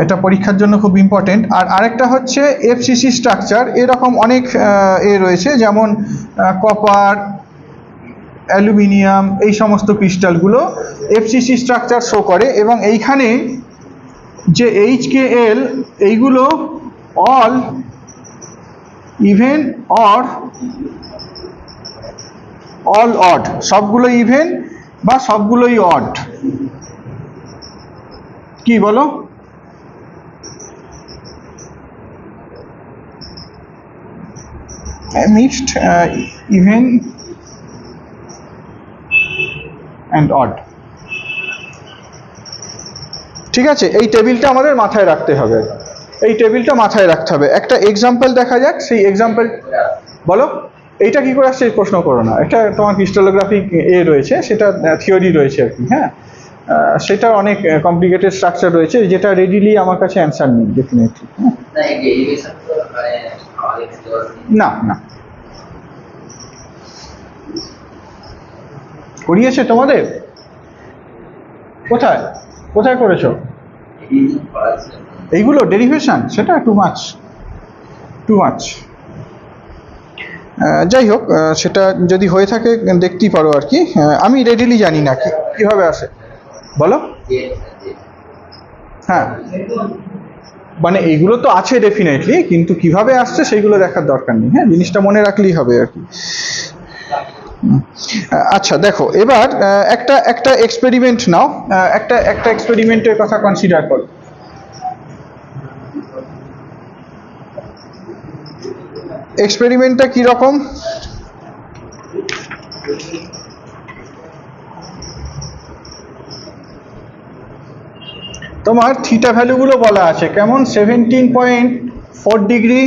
এটা পরীক্ষার জন্য খুব ইম্পর্টেন্ট। আর আরেকটা হচ্ছে FCC স্ট্রাকচার। এরকম অনেক রয়েছে, যেমন কপার, অ্যালুমিনিয়াম, এই সমস্ত ক্রিস্টালগুলো FCC স্ট্রাকচার শো করে। এবং এইখানে যে HKL এইগুলো all even or all odd, সবগুলো ইভেন বা সবগুলোই অড। কি বলো? Mixed, even and odd. ঠিক আছে, এই টেবিলটা আমাদের মাথায় রাখতে হবে, এই টেবিলটা মাথায় রাখতে হবে। একটা এক্সাম্পল দেখা যাক, সেই এক্সাম্পল বলো। এইটা কি করে আসছে প্রশ্ন করো না, এটা তোমার ক্রিস্টালোগ্রাফিক রয়েছে, সেটা থিওরি রয়েছে আর কি, হ্যাঁ। সেটা অনেক কমপ্লিকেটেড স্ট্রাকচার রয়েছে, যেটা রেডিলি আমার কাছে অ্যান্সার নেই ডেফিনেটলি। না না, করিয়েছে তোমাদের? কোথায় কোথায় করেছো এইগুলো ডেরিভেশন? সেটা টু মাচ। যাই হোক, সেটা যদি হয়ে থাকে দেখতেই পারো আর কি। আমি রেডিলি জানি না কিভাবে আসে, বলো। হ্যাঁ, মানে এইগুলো তো আছে ডেফিনেটলি, কিন্তু কিভাবে আসছে সেইগুলো দেখার দরকার নেই, হ্যাঁ, জিনিসটা মনে রাখলেই হবে আর কি। আচ্ছা দেখো, এবার একটা এক্সপেরিমেন্ট নাও, একটা এক্সপেরিমেন্টের কথা কনসিডার করো। এক্সপেরিমেন্টটা কি রকম? তোমার থিটা ভ্যালুগুলো বলা আছে কেমন, 17.4 ডিগ্রি,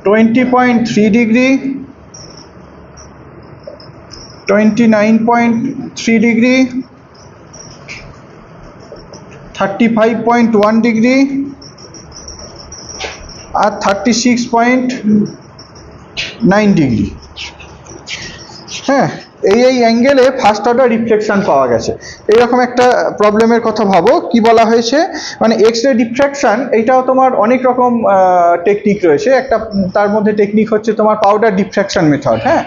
20.3 ডিগ্রি, 29.3 ডিগ্রি, 35.1 ডিগ্রি আর 36.9 ডিগ্রি। হ্যাঁ, এই অ্যাঙ্গেলে ফার্স্ট অর্ডার রিফ্লেকশন পাওয়া গেছে। এইরকম একটা প্রবলেমের কথা ভাবো। কি বলা হয়েছে, মানে এক্স রে ডিফ্র্যাকশন, এইটাও তোমার অনেক রকম টেকনিক রয়েছে। একটা তার মধ্যে টেকনিক হচ্ছে তোমার পাউডার ডিফ্র্যাকশন মেথড। হ্যাঁ,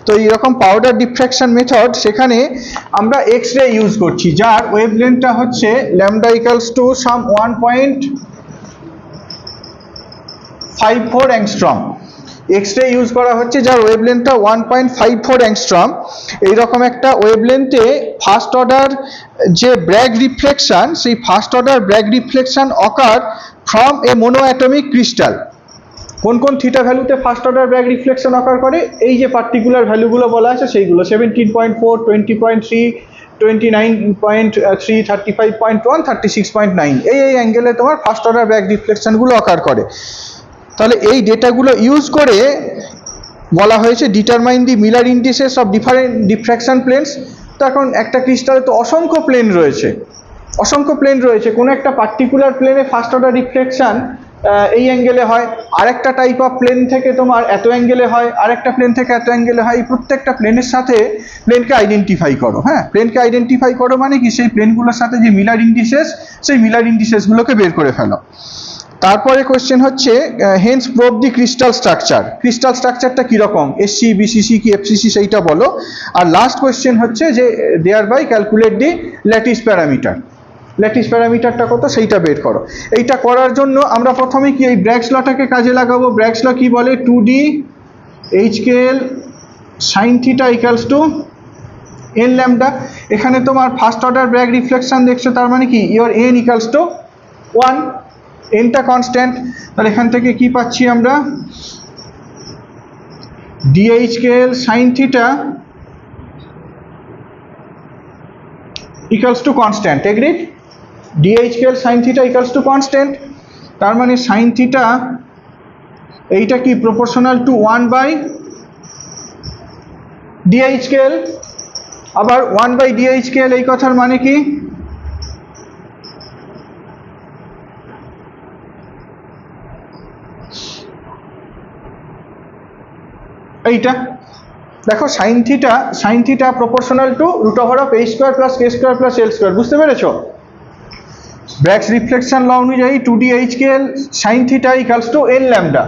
তো এইরকম পাউডার ডিফ্র্যাকশন মেথড, সেখানে আমরা এক্স রে ইউজ করছি, যার ওয়েভলেন্থটা হচ্ছে lambda equals to some 1.54 angstrom. X-ray use করা হচ্ছে যার ওয়েভলেন্থটা 1.54 অ্যাংস্ট্রম। এইরকম একটা ওয়েভলেন্থে ফার্স্ট অর্ডার যে ব্র্যাগ রিফ্লেকশন, সেই first order Bragg reflection occur from a monoatomic crystal. কোন কোন থিটা ভ্যালুতে first order Bragg reflection occur করে, এই যে পার্টিকুলার ভ্যালুগুলো বলা আছে সেইগুলো, 17.4, 20.3, 29.3, 35.1, 36.9, এই অ্যাঙ্গেলে তোমার ফার্স্ট অর্ডার ব্র্যাগ রিফ্লেকশনগুলো অকার করে। তাহলে এই ডেটাগুলো ইউজ করে বলা হয়েছে determine the Miller indices of different diffraction planes. তো এখন একটা ক্রিস্টালে তো অসংখ্য প্লেন রয়েছে, অসংখ্য প্লেন রয়েছে, কোনো একটা পার্টিকুলার প্লেনে ফার্স্ট অর্ডার রিফ্লেকশন এই অ্যাঙ্গেলে হয়, আরেকটা টাইপ অফ প্লেন থেকে তোমার এত অ্যাঙ্গেলে হয়, আরেকটা প্লেন থেকে এত অ্যাঙ্গেলে হয়। এই প্রত্যেকটা প্লেনের সাথে প্লেনকে আইডেন্টিফাই করো। হ্যাঁ, প্লেনকে আইডেন্টিফাই করো মানে কি, সেই প্লেনগুলোর সাথে যে মিলার ইন্ডিসেস, সেই মিলার ইন্ডিসেসগুলোকে বের করে ফেলো। তারপরে কোয়েশ্চেন হচ্ছে হেন্স প্রোব দি ক্রিস্টাল স্ট্রাকচার। ক্রিস্টাল স্ট্রাকচারটা কীরকম, এসসি বিসিসি কি এফসিসি সেইটা বলো। আর লাস্ট কোয়েশ্চেন হচ্ছে যে thereby calculate the lattice parameter. Lattice প্যারামিটারটা কত সেইটা বের করো। এইটা করার জন্য আমরা প্রথমে কি এই ব্র্যাগস লটাকে কাজে লাগাবো। ব্র্যাগস ল কি বলে, 2D HKL sin theta equals two n lambda. এখানে তোমার ফার্স্ট অর্ডার ব্র্যাগ রিফ্লেকশন দেখছো, তার মানে কি ইওর n ইকুয়ালস টু 1, nটা কনস্ট্যান্ট। তাহলে এখান থেকে কি পাচ্ছি আমরা, DHKL sin থিটা equals to constant, agreed? DHKL sin theta equals to constant, তার মানে sin theta এইটা কি proportional to 1 by DHKL। আবার 1 by DHKL এই কথার মানে কি, এইটা দেখো sin theta proportional to root over of h square plus k square plus l square, বুঝতে পেরেছো? ব্র্যাগস রিফ্লেকশন ল অনুযায়ী 2D HKL sin theta equals to n lambda.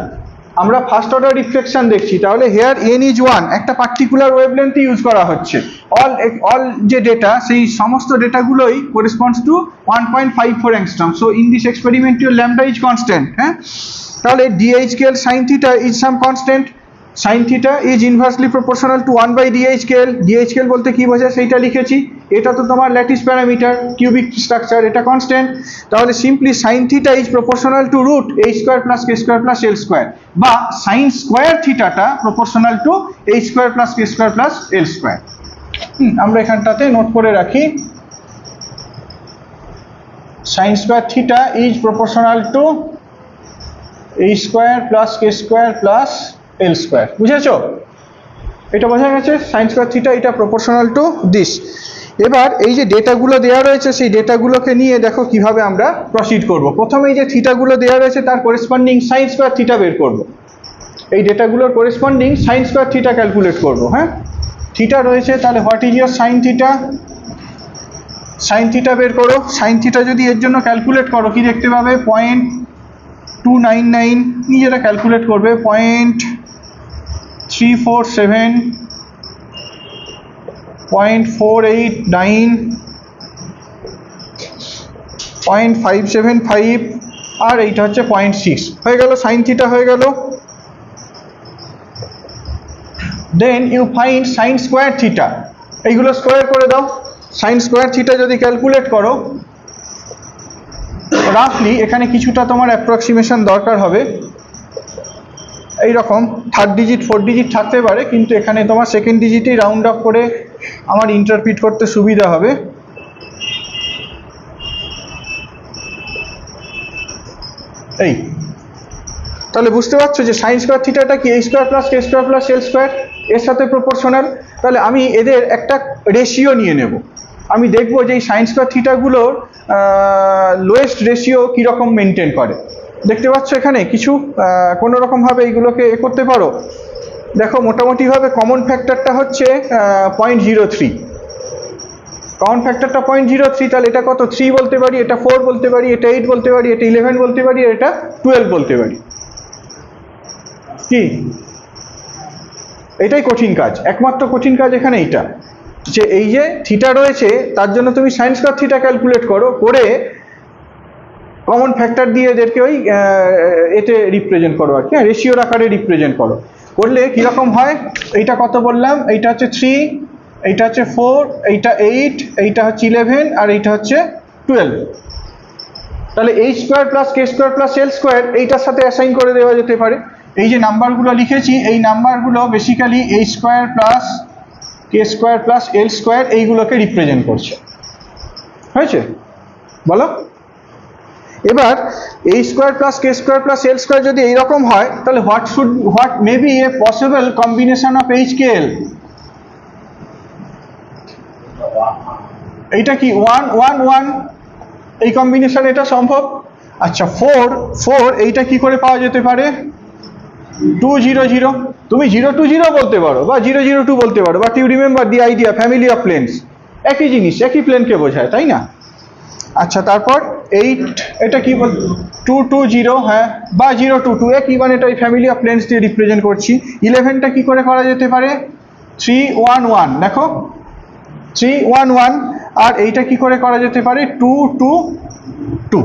আমরা ফার্স্ট অর্ডার রিফ্লেকশন দেখছি, তাহলে হেয়ার n ইজ 1, একটা particular wavelength use করা হচ্ছে। All যে ডেটা, সেই সমস্ত ডেটাগুলোই corresponds to 1.54 angstrom. So in this experiment your lambda is constant. হ্যাঁ, তাহলে DHKL sin theta is some constant, sin theta is inversely proportional to 1 by DHKL। DHKL বলতে কি বোঝায় সেইটা লিখেছি। এটা তো তোমার ল্যাটিস প্যারামিটার, কিউবিক স্ট্রাকচার, এটা কনস্ট্যান্ট। তাহলে simply sin theta is proportional to root h square plus k square plus l square, বা sin square থিটাটা proportional to h square plus k square plus l square। আমরা এখানটাতে note করে রাখি, sin square theta is proportional to h square plus k square plus l square। বুঝেছো? এটা বোঝা গেছে, sin square theta এটা proportional to this। এবার এই যে ডেটাগুলো দেওয়া রয়েছে, সেই ডেটাগুলোকে নিয়ে দেখো কিভাবে আমরা প্রসিড করব। প্রথমে এই যে থিটাগুলো দেওয়া রয়েছে তার করেসপন্ডিং sin square theta বের করব। এই ডেটাগুলোর corresponding sin square theta calculate করব। হ্যাঁ, থিটা রয়েছে, তাহলে what is your sin theta? sin theta বের করো। sin theta যদি এর জন্য ক্যালকুলেট করো, কি দেখতে পাবে, 0.299, নিজেরা ক্যালকুলেট করবে, 0.347, 0.489, 0.575, আর এইটা হচ্ছে 0.6। হয়ে গেল sin theta, হয়ে গেল। Then you find sin square theta, এইগুলো স্কোয়ার করে দাও। sin square theta যদি ক্যালকুলেট করো, রাফলি এখানে কিছুটা তোমার অ্যাপ্রক্সিমেশন দরকার হবে। এইরকম 3rd ডিজিট 4th ডিজিট থাকতে পারে, কিন্তু এখানে তোমার 2nd ডিজিটেই রাউন্ড আপ করে আমার ইন্টারপ্রিট করতে সুবিধা হবে। এই তাহলে বুঝতে পারছো যে sin square থিটাটা কি h square plus k square plus l square এর সাথে প্রপোর্শনাল। তাহলে আমি এদের একটা রেশিও নিয়ে নেব। আমি দেখব যে এই sin square থিটাগুলোর লোয়েস্ট রেশিও কীরকম মেনটেন করে। দেখতে পাচ্ছ এখানে কিছু কোনো রকমভাবে এইগুলোকে করতে পারো। দেখো মোটামুটিভাবে কমন ফ্যাক্টরটা হচ্ছে 0.03, কমন ফ্যাক্টরটা 0.03। তাহলে এটা কত, 3 বলতে পারি, এটা 4 বলতে পারি, এটা 8 বলতে পারি, এটা 11 বলতে পারি, এটা 12 বলতে পারি। কি এটাই কঠিন কাজ, একমাত্র কঠিন কাজ এখানে এইটা, যে এই যে থিটা রয়েছে তার জন্য তুমি sin square থিটা ক্যালকুলেট করো, করে কমন ফ্যাক্টর দিয়ে এদেরকে ওই এতে রিপ্রেজেন্ট করো আর কি, রেশিওর আকারে রিপ্রেজেন্ট করো। করলে কীরকম হয়, এইটা কত বললাম, এইটা হচ্ছে 3, এইটা হচ্ছে 4, এইটা 8, এইটা হচ্ছে 11, আর এইটা হচ্ছে 12। তাহলে h square plus k square plus l square এইটার সাথে অ্যাসাইন করে দেওয়া যেতে পারে। এই যে নাম্বারগুলো লিখেছি, এই নাম্বারগুলো basically h square plus k square plus l square এইগুলোকে রিপ্রেজেন্ট করছে। হয়েছে? বলো। এবার h square plus k square plus l square যদি এইরকম হয়, তাহলে what may B A possible combination of h k l? এইটা কি 1 1 1, এই কম্বিনেশন এটা সম্ভব। আচ্ছা 4 এইটা কি করে পাওয়া যেতে পারে? 200, তুমি 020 বলতে পারো বা 002 বলতে পারো, but you remember the idea, family of planes, একই জিনিস, একই প্লেনকে বোঝায়, তাই না? আচ্ছা তারপর 8 এটা কি বল, 220, হ্যাঁ, বা 022, একই, মানে এটা ফ্যামিলি অফ প্লেনস দিয়ে রিপ্রেজেন্ট করছি। 11টা কি করে করা যেতে পারে? 311, দেখো 311, আর এইটা কি করে করা যেতে পারে? 222।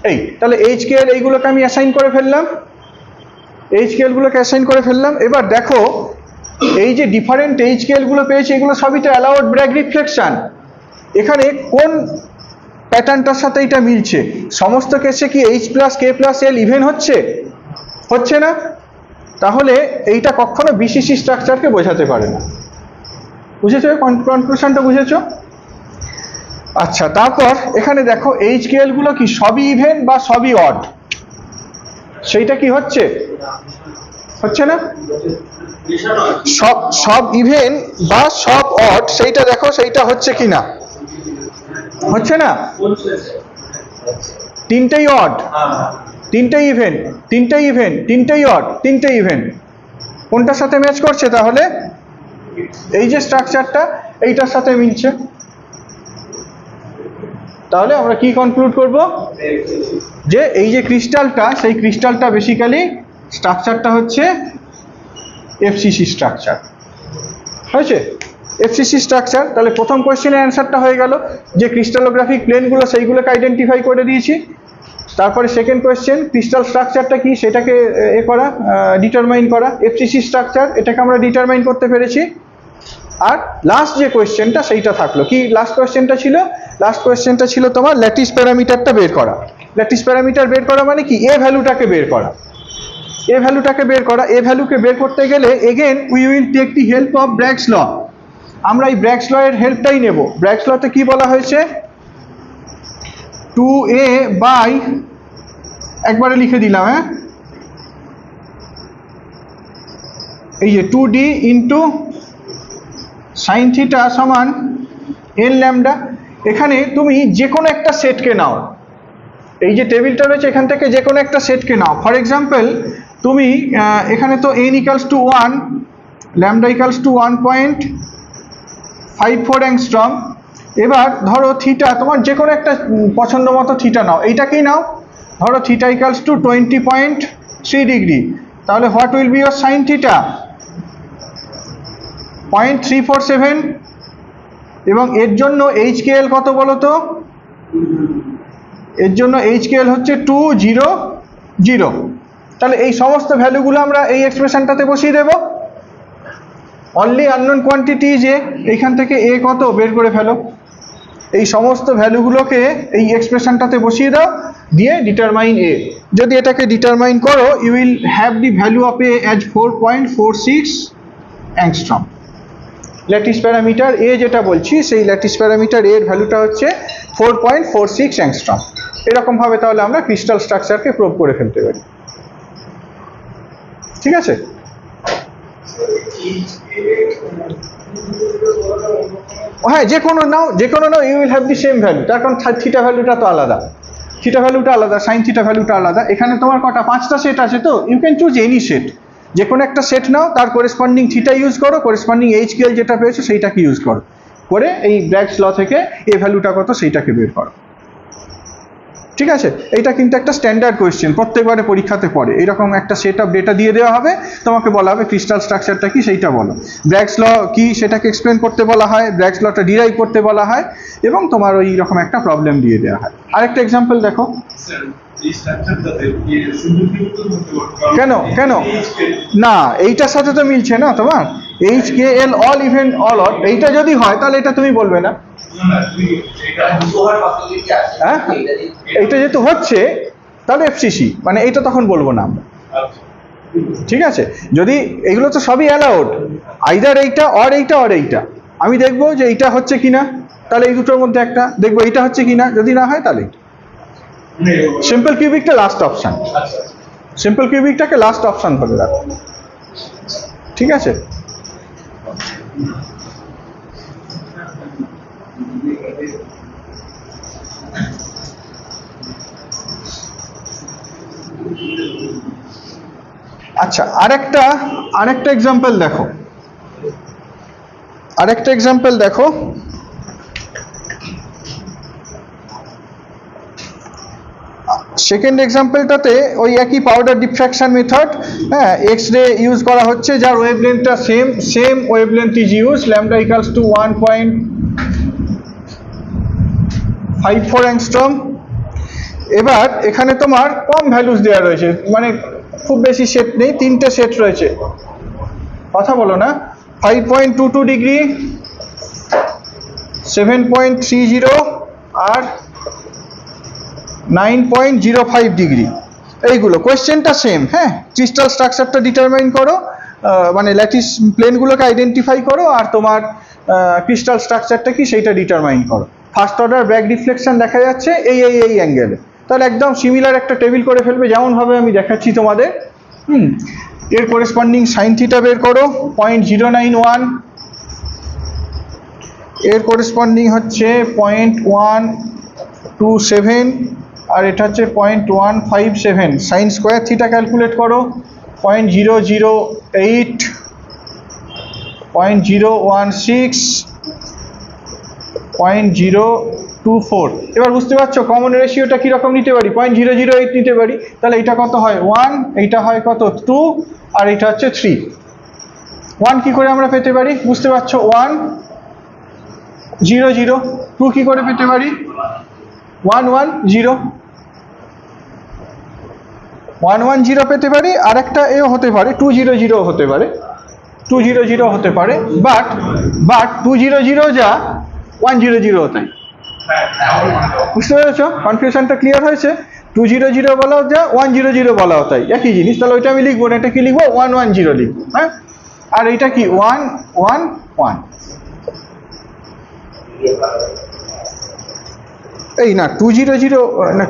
এই তাহলে HKL এইগুলোকে আমি অ্যাসাইন করে ফেললাম, HKL-গুলোকে অ্যাসাইন করে ফেললাম। এবার দেখো এই যে ডিফারেন্ট HKL-গুলো পেয়েছি, এগুলো সবই তো অ্যালাউড ব্র্যাগ রিফ্লেকশন। এখানে কোন প্যাটার্নটার সাথে এটা মিলছে? সমস্ত কেসে কি H+K+L ইভেন হচ্ছে? হচ্ছে না। তাহলে এইটা কখনো BCC স্ট্রাকচারকে বোঝাতে পারে না। বুঝেছো? কনক্লুশনটা বুঝেছো? আচ্ছা তারপর এখানে দেখো HKL-গুলো কি সবই ইভেন বা সবই অড? সেইটা কি হচ্ছে? হচ্ছে না। সব ইভেন বা সব অড, সেইটা দেখো সেইটা হচ্ছে কিনা? হচ্ছে না। তিনটেই অড, তিনটেই ইভেন, তিনটেই ইভেন, তিনটেই অড, তিনটেই ইভেন। কোনটার সাথে ম্যাচ করছে তাহলে? এই যে স্ট্রাকচারটা এইটার সাথে মিলছে। তাহলে আমরা কি কনক্লুড করব? যে এই যে ক্রিস্টালটা, সেই ক্রিস্টালটা বেসিক্যালি স্ট্রাকচারটা হচ্ছে FCC স্ট্রাকচার। হয়েছে? FCC structure. তাহলে প্রথম কোয়েশ্চেনের অ্যান্সারটা হয়ে গেল, যে ক্রিস্টালোগ্রাফিক প্লেনগুলো সেইগুলোকে আইডেন্টিফাই করে দিয়েছি। তারপরে সেকেন্ড কোয়েশ্চেন, ক্রিস্টাল স্ট্রাকচারটা কি সেটাকে ডিটারমাইন করা। FCC স্ট্রাকচার, এটাকে আমরা ডিটারমাইন করতে পেরেছি। আর লাস্ট যে কোয়েশ্চেনটা সেইটা থাকলো কি? লাস্ট কোয়েশ্চেনটা ছিল, লাস্ট কোয়েশ্চেনটা ছিল তোমার ল্যাটিস প্যারামিটারটা বের করা। ল্যাটিস প্যারামিটার বের করা মানে কি? এ ভ্যালুটাকে বের করা, এ ভ্যালুটাকে বের করা। এ ভ্যালুকে বের করতে গেলে again we will take the help of Bragg's law. আমরা এই ব্র্যাগস ল এর হেল্পটাই নেব। ব্র্যাগস লতে কি বলা হয়েছে? 2a বাই, একবারে লিখে দিলাম, হ্যাঁ, এই যে 2d ইন্টু সাইন থিটা সমান n ল্যামডা। এখানে তুমি যে কোনো একটা সেটকে নাও, এই যে টেবিলটা রয়েছে এখান থেকে যে কোনো একটা সেটকে নাও। ফর এক্সাম্পল তুমি এখানে তো n equals two 1, lambda equals two 1.54 angstrom. এবার ধরো থিটা, তোমার যে কোনো একটা পছন্দ মতো থিটা নাও, এইটাকেই নাও। ধরো থিটা ইকালস টু 20.3 ডিগ্রি, তাহলে what will be your sine theta? 0.347। এবং এর জন্য HKL কত বলো তো? এর জন্য HKL হচ্ছে 200। তাহলে এই সমস্ত ভ্যালুগুলো আমরা এই এক্সপ্রেশনটাতে বসিয়ে দেব। অনলি আননোন কোয়ান্টিটি যে এইখান থেকে এ কত বের করে ফেলো। এই সমস্ত ভ্যালুগুলোকে এই এক্সপ্রেশনটাতে বসিয়ে দাও, দিয়ে ডিটারমাইন এ। যদি এটাকে ডিটারমাইন করো, you will have the value of a as 4.46 angstrom. Lattice parameter a যেটা বলছি, সেই ল্যাটিস প্যারামিটার এর ভ্যালুটা হচ্ছে 4.46 অ্যাংস্ট্রম। এরকমভাবে তাহলে আমরা ক্রিস্টাল স্ট্রাকচারকে প্রুভ করে ফেলতে পারি। ঠিক আছে? হ্যাঁ, যে কোনো নাও, যে কোনো নাও, you will have the same value. তার কারণ থিটা ভ্যালুটা তো আলাদা, থিটা ভ্যালুটা আলাদা, সাইন থিটা ভ্যালুটা আলাদা। এখানে তোমার কটা? 5টা সেট আছে, তো you can choose any set. যে কোনো একটা সেট নাও, তার করেসপন্ডিং থিটা ইউজ করো, করেসপন্ডিং HKL যেটা পেয়েছো সেইটাকে ইউজ করো, করে এই ব্র্যাগস ল থেকে এ ভ্যালুটা কত সেইটাকে বের করো। ঠিক আছে? এইটা কিন্তু একটা স্ট্যান্ডার্ড কোয়েশ্চেন, প্রত্যেকবারে পরীক্ষাতে পড়ে। এরকম একটা সেট অফ ডেটা দিয়ে দেওয়া হবে, তোমাকে বলা হবে ক্রিস্টাল স্ট্রাকচারটা কি সেইটা বলো। ব্র্যাগস ল কি সেটাকে এক্সপ্লেন করতে বলা হয়, ব্র্যাগস লটা ডিরাইভ করতে বলা হয়, এবং তোমার ওই রকম একটা প্রবলেম দিয়ে দেওয়া হয়। আরেকটা এক্সাম্পল দেখো। কেন কেন না, এইটার সাথে তো মিলছে না তোমার। HKL all even all odd, এইটা যদি হয় তাহলে এটা তুমি বলবে না। হ্যাঁ, এইটা যেহেতু হচ্ছে তাহলে FCC, মানে এইটা তখন বলবো না আমরা। ঠিক আছে? যদি এগুলো তো সবই অ্যালাউড, আইদার এইটা অর এইটা অর এইটা। আমি দেখবো যে এইটা হচ্ছে কিনা, তাহলে এই দুটোর মধ্যে একটা দেখবো এইটা হচ্ছে কিনা, যদি না হয় তাহলে সিম্পল কিউবিকটা লাস্ট অপশন, সিম্পল কিউবিকটাকে লাস্ট অপশন করে রাখো। ঠিক আছে? আচ্ছা, আরেকটা এক্সাম্পল দেখো, সেকেন্ড এক্সাম্পলটাতে ওই একই পাউডার ডিফ্র্যাকশন মেথড, হ্যাঁ, এক্স রে ইউজ করা হচ্ছে, যার ওয়েভলেন্থটা same wavelength is use, lambda equals to 1.54 angstrom. এবার এখানে তোমার কম ভ্যালুস দেওয়া রয়েছে, মানে খুব বেশি সেট নেই, তিনটে সেট রয়েছে, কথা বলো না, 5.22 ডিগ্রি, 7.30 আর 9.05 ডিগ্রি, এইগুলো। কোয়েশ্চেনটা সেম, হ্যাঁ, ক্রিস্টাল স্ট্রাকচারটা ডিটারমাইন করো, মানে ল্যাটিস প্লেনগুলোকে আইডেন্টিফাই করো, আর তোমার ক্রিস্টাল স্ট্রাকচারটা কি সেইটা ডিটারমাইন করো। ফার্স্ট অর্ডার ব্র্যাগ রিফ্লেকশন দেখা যাচ্ছে এই অ্যাঙ্গেলে, তাহলে একদম সিমিলার একটা টেবিল করে ফেলবে, যেমনভাবে আমি দেখাচ্ছি তোমাদের। এর করেসপন্ডিং সাইন থিটা বের করো 0.091, এর করেসপন্ডিং হচ্ছে 0.127, আর এটা হচ্ছে 0.157। সাইন স্কোয়ার থিটা ক্যালকুলেট করো 0.008, 0.016, 0.024। এবার বুঝতে পারছো কমন রেশিওটা কীরকম নিতে পারি, 0.008 নিতে পারি, তাহলে এটা কত হয় 1, এইটা হয় কত 2, আর এটা হচ্ছে 3। 1 কী করে আমরা পেতে পারি, বুঝতে পারছো 1 0 0, 2 কী করে পেতে পারি 1 1 0, 1 1 0 পেতে পারি, আর একটা এও হতে পারে 2 0 0 হতে পারে, 2 0 0 হতে পারে, বাট 2 0 0 যা 1 0 0 তাই। বুঝতে পেরেছো, কনফিউশনটা ক্লিয়ার হয়েছে? 2 0 0 বলাও যা, 1 0 0 বলাও তাই, একই জিনিস। তাহলে ওইটা আমি লিখবো না, এটা কি লিখবো 1 1 0 লিখবো, হ্যাঁ। আর এইটা কি 1 1 1, এই না 2 0 0 না,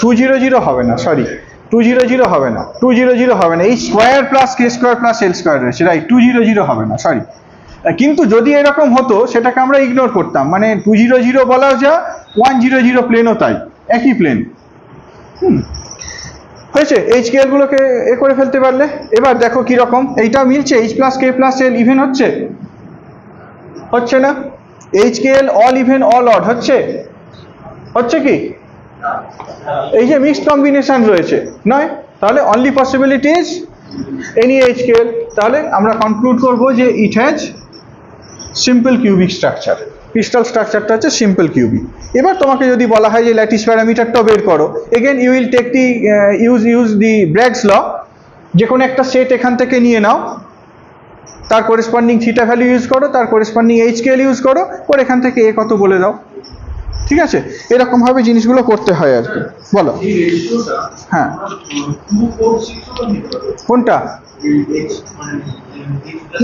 2 0 0 হবে না, সরি 2 0 0 হবে না, 2 0 0 হবে না, এই square plus K square plus L square রয়েছে, রাইট, 2 0 0 হবে না, সরি। কিন্তু যদি এরকম হতো সেটাকে আমরা ইগনোর করতাম, মানে 2 0 0 বলা যা 1 0 0 প্লেনও তাই, একই প্লেন। হয়েছে, এইচ কে এলগুলোকে এ করে ফেলতে পারলে। এবার দেখো কীরকম, এইটা মিলছে, H plus K plus L even হচ্ছে না, H K L all even all odd হচ্ছে কি, এই যে মিক্সড কম্বিনেশন রয়েছে নয়, তাহলে only possibility is any H K L. তাহলে আমরা কনক্লুড করব যে it has simple cubic structure, crystal স্ট্রাকচারটা হচ্ছে সিম্পল কিউবিক। এবার তোমাকে যদি বলা হয় যে ল্যাটিস প্যারামিটারটা বের করো, again you will take the use the Bragg's law, যে কোনো একটা সেট এখান থেকে নিয়ে নাও, তার করেসপন্ডিং থিটা ভ্যালু ইউজ করো, তার করেসপন্ডিং এইচ কে এল ইউজ করো, ওর এখান থেকে এ কত বলে দাও, ঠিক আছে? এরকম ভাবে জিনিসগুলো করতে হয় আর কি। বলো, হ্যাঁ কোনটা,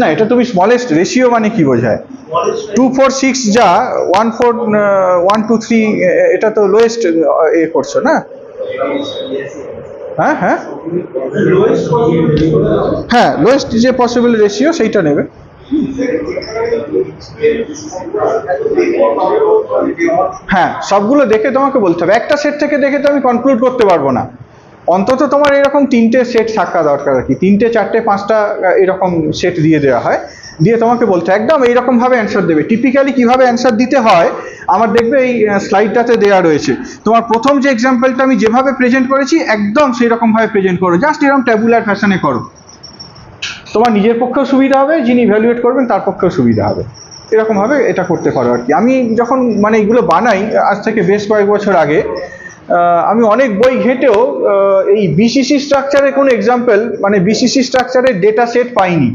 না এটা তুমি স্মলেস্ট রেশিও মানে কি বোঝায়, 2 4 6 যা 1 4 1 2 3, এটা তো লোয়েস্ট এ করছো না, হ্যাঁ হ্যাঁ হ্যাঁ, লোয়েস্ট যে পসিবল রেশিও সেইটা নেবে। হ্যাঁ, সবগুলো দেখে তোমাকে বলতে হবে, একটা সেট থেকে দেখে তো আমি কনক্লুড করতে পারবো না, অন্তত তোমার এরকম 3টে সেট থাকা দরকার আর কি, 3টে 4টে 5টা এরকম সেট দিয়ে দেওয়া হয়, দিয়ে তোমাকে বলতে একদম এইরকম ভাবে অ্যান্সার দেবে। টিপিক্যালি কিভাবে অ্যান্সার দিতে হয় আমার দেখবে এই স্লাইডটাতে দেওয়া রয়েছে, তোমার প্রথম যে এক্সাম্পলটা আমি যেভাবে প্রেজেন্ট করেছি একদম সেই রকম ভাবে প্রেজেন্ট করো, জাস্ট এরকম ট্যাবুলার ফ্যাশনে করো, তোমার নিজের পক্ষেও সুবিধা হবে, যিনি ইভ্যালুয়েট করবেন তার পক্ষেও সুবিধা হবে, এরকমভাবে এটা করতে পারো আর কি। আমি যখন মানে এগুলো বানাই আজ থেকে বেশ কয়েক বছর আগে, আমি অনেক বই ঘেঁটেও এই বিসিসি স্ট্রাকচারের কোনো এক্সাম্পল, মানে বিসিসি স্ট্রাকচারের ডেটা সেট পাইনি।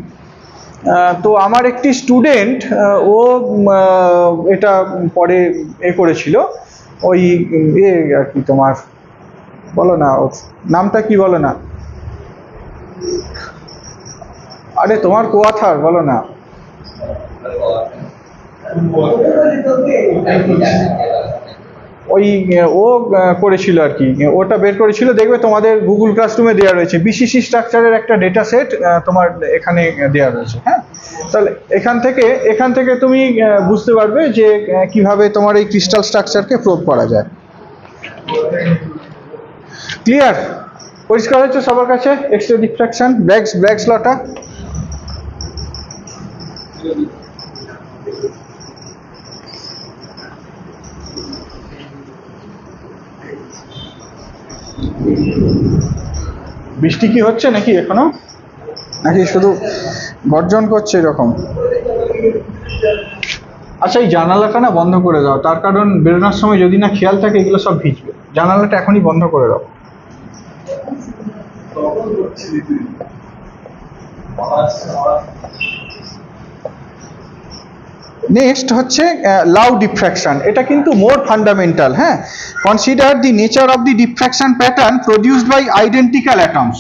তো আমার একটি স্টুডেন্ট ও এটা পরে এ করেছিল, ওই এ আর কি, তোমার বলো না ওর নামটা কি, বলো না, আরে তোমার কোয়াথার বলো না, ওই ও করেছিল আর কি, ওটা বের করেছিল, দেখবে তোমাদের গুগল ক্লাসরুমে দেওয়া রয়েছে, বিসিসি স্ট্রাকচারের একটা ডেটা সেট তোমার এখানে দেওয়া রয়েছে, হ্যাঁ। তাহলে এখান থেকে তুমি বুঝতে পারবে যে কিভাবে তোমার এই ক্রিস্টাল স্ট্রাকচারকে প্রুভ করা যায়। ক্লিয়ার? পরিষ্কার হচ্ছে সবার কাছে? এক্স রে ডিফ্র্যাকশন, ব্র্যাগস লটা। বৃষ্টি কি হচ্ছে নাকি এখনো, নাকি শুধু গর্জন করছে এরকম? আচ্ছা, এই জানালাটা না বন্ধ করে দাও, তার কারণ বেরোনোর সময় যদি না খেয়াল থাকে এগুলো সব ভিজবে। জানালাটা এখনই বন্ধ করে দাও। নেক্সট হচ্ছে লাউ ডিফ্র্যাকশন। এটা কিন্তু মোর ফান্ডামেন্টাল। হ্যাঁ, consider the nature of the diffraction pattern produced by identical atoms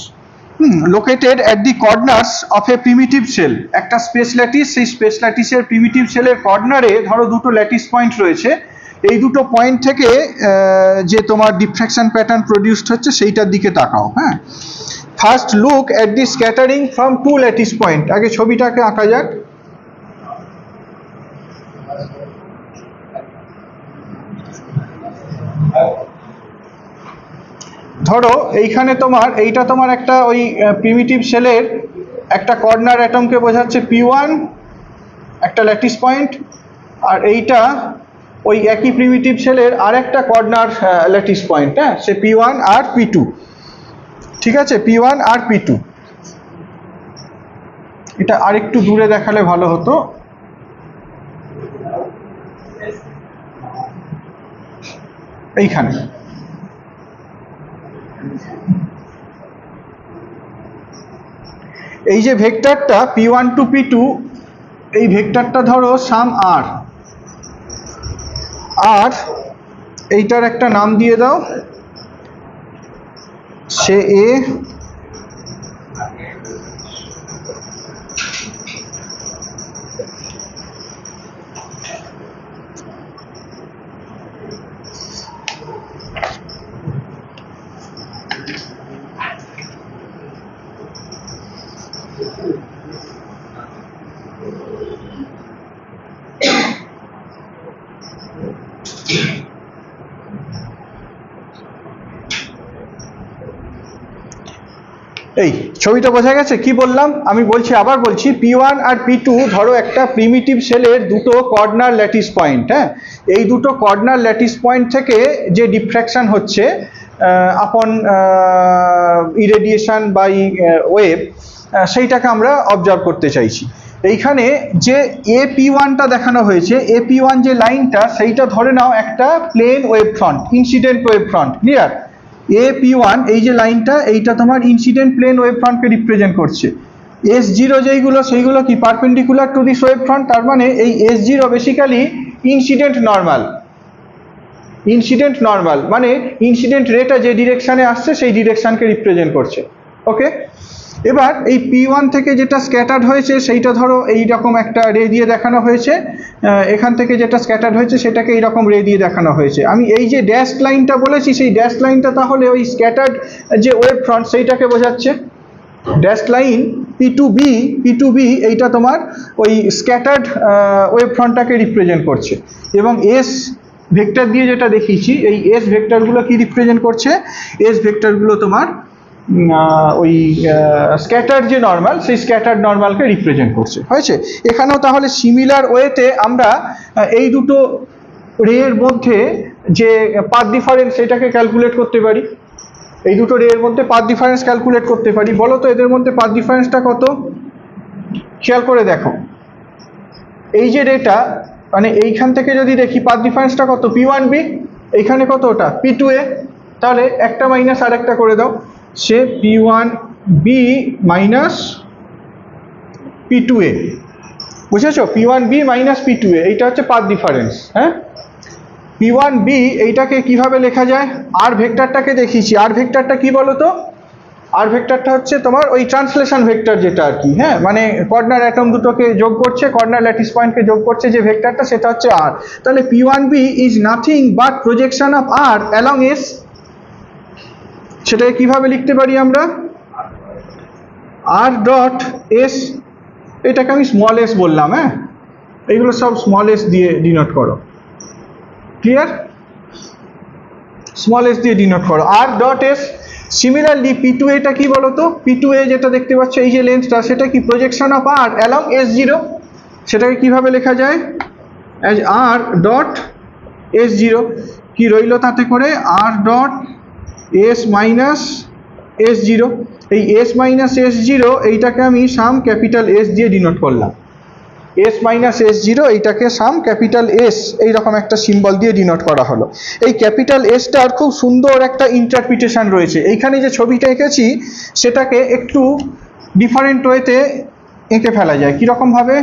located at the corners of a primitive cell. একটা স্পেস ল্যাটিস, সেই স্পেস ল্যাটিসের প্রিমিটিভ সেলের কর্নারে ধরো দুটো ল্যাটিস পয়েন্ট রয়েছে, এই দুটো পয়েন্ট থেকে যে তোমার ডিফ্র্যাকশন প্যাটার্ন প্রডিউসড হচ্ছে সেইটার দিকে তাকাও। হ্যাঁ, first look at the scattering from two lattice point. আগে ছবিটাকে আঁকা যাক। ধরো এইখানে তোমার এইটা তোমার একটা ওই প্রিমিটিভ সেলের একটা কর্নার অ্যাটমকে বোঝাচ্ছে P1, একটা ল্যাটিস পয়েন্ট, আর এইটা ওই একই প্রিমিটিভ সেলের আরেকটা কর্নার ল্যাটিস পয়েন্ট। হ্যাঁ, সে P1 আর P2। ঠিক আছে, P1 আর P2। এটা আরেকটু দূরে দেখালে ভালো হতো। এইখানে এই যে ভেক্টরটা P1 টু P2, এই ভেক্টরটা ধরো সাম আর, আর এইটার একটা নাম দিয়ে দাও, সে এ, এই ছবিটা বোঝা গেছে? কি বললাম আমি বলছি, আবার বলছি, P1 আর P2 ধরো একটা প্রিমিটিভ সেলের দুটো কর্নার ল্যাটিস পয়েন্ট। হ্যাঁ, এই দুটো কর্নার ল্যাটিস পয়েন্ট থেকে যে ডিফ্র্যাকশন হচ্ছে আপন ইরেডিয়েশন বাই ওয়েভ, সেইটাকে আমরা অবজার্ভ করতে চাইছি। এইখানে যে AP1টা দেখানো হয়েছে, AP1 যে লাইনটা, সেইটা ধরে নাও একটা plane wave front, incident wave front. Clear? AP1 এই যে লাইনটা, এইটা তোমার ইনসিডেন্ট প্লেন ওয়েভ ফ্রন্টকে রিপ্রেজেন্ট করছে। S0 যেইগুলো সেইগুলো কি perpendicular to this wave front, তার মানে এই S0 basically incident normal. Incident normal মানে ইনসিডেন্ট রেটা যে ডিরেকশানে আসছে সেই ডিরেকশানকে রিপ্রেজেন্ট করছে। ওকে, এবার এই P1 থেকে যেটা স্ক্যাটার্ড হয়েছে সেইটা ধরো এইরকম একটা রে দিয়ে দেখানো হয়েছে, এখান থেকে যেটা স্ক্যাটার্ড হয়েছে সেটাকে এইরকম রে দিয়ে দেখানো হয়েছে। আমি এই যে ড্যাশ লাইনটা বলেছি, সেই ড্যাশ লাইনটা তাহলে ওই স্ক্যাটার্ড যে ওয়েভ ফ্রন্ট সেইটাকে বোঝাচ্ছে। ড্যাশ লাইন P2B এইটা তোমার ওই স্ক্যাটার্ড ওয়েভ ফ্রন্টটাকে রিপ্রেজেন্ট করছে, এবং এস ভেক্টর দিয়ে যেটা দেখিয়েছি, এই এস ভেক্টরগুলো কি রিপ্রেজেন্ট করছে? এস ভেক্টরগুলো তোমার ওই স্ক্যাটার যে নর্মাল, সেই স্ক্যাটার নর্মালকে রিপ্রেজেন্ট করছে। হয়েছে? এখানেও তাহলে সিমিলার ওয়েতে আমরা এই দুটো রের মধ্যে যে পাথ ডিফারেন্স সেটাকে ক্যালকুলেট করতে পারি। এই দুটো রের মধ্যে পাথ ডিফারেন্স ক্যালকুলেট করতে পারি। বলো তো এদের মধ্যে পাথ ডিফারেন্সটা কত? খেয়াল করে দেখো, এই যে রেটা, মানে এইখান থেকে যদি দেখি পাথ ডিফারেন্সটা কত? P1B, এইখানে কত? ওটা P2A। তাহলে একটা মাইনাস আর একটা করে দাও, সে P1B মাইনাস P2A। বুঝেছো? P1B মাইনাস P2A, এইটা হচ্ছে পাথ ডিফারেন্স। হ্যাঁ, P1B এইটাকে কিভাবে লেখা যায়? আর ভেক্টরটাকে দেখিয়েছি। আর ভেক্টরটা কি বলো তো? আর ভেক্টরটা হচ্ছে তোমার ওই ট্রান্সলেশন ভেক্টর যেটা আর কি। হ্যাঁ, মানে কর্নার অ্যাটম দুটোকে যোগ করছে, কর্নার ল্যাটিস পয়েন্টকে যোগ করছে যে ভেক্টরটা, সেটা হচ্ছে আর। তাহলে P1B is nothing but projection of R along S. সেটাকে কিভাবে লিখতে পারি আমরা? আর ডট এস, এটাকে আমি স্মল এস বললাম। হ্যাঁ, এইগুলো সব স্মল এস দিয়ে ডিনোট করো। ক্লিয়ার? স্মল এস দিয়ে ডিনোট করো। R dot S similarly P2A টা কি বলতো, P2A যেটা দেখতে পাচ্ছ এই যে লেন্থটা, সেটা কি projection of R along S0, সেটাকে কিভাবে লেখা যায়, অ্যাজ R ডট S0, কি রইল তাতে করে R dot S minus S0, এই S মাইনাস S0 এইটাকে আমি সাম ক্যাপিটাল S দিয়ে ডিনোট করলাম, S মাইনাস S0 এইটাকে সাম ক্যাপিটাল S এইরকম একটা সিম্বল দিয়ে ডিনোট করা হলো। এই ক্যাপিটাল এসটার খুব সুন্দর একটা ইন্টারপ্রিটেশন রয়েছে, এইখানে যে ছবিটা এঁকেছি সেটাকে একটু ডিফারেন্ট ওয়েতে এঁকে ফেলা যায়, কীরকম ভাবে,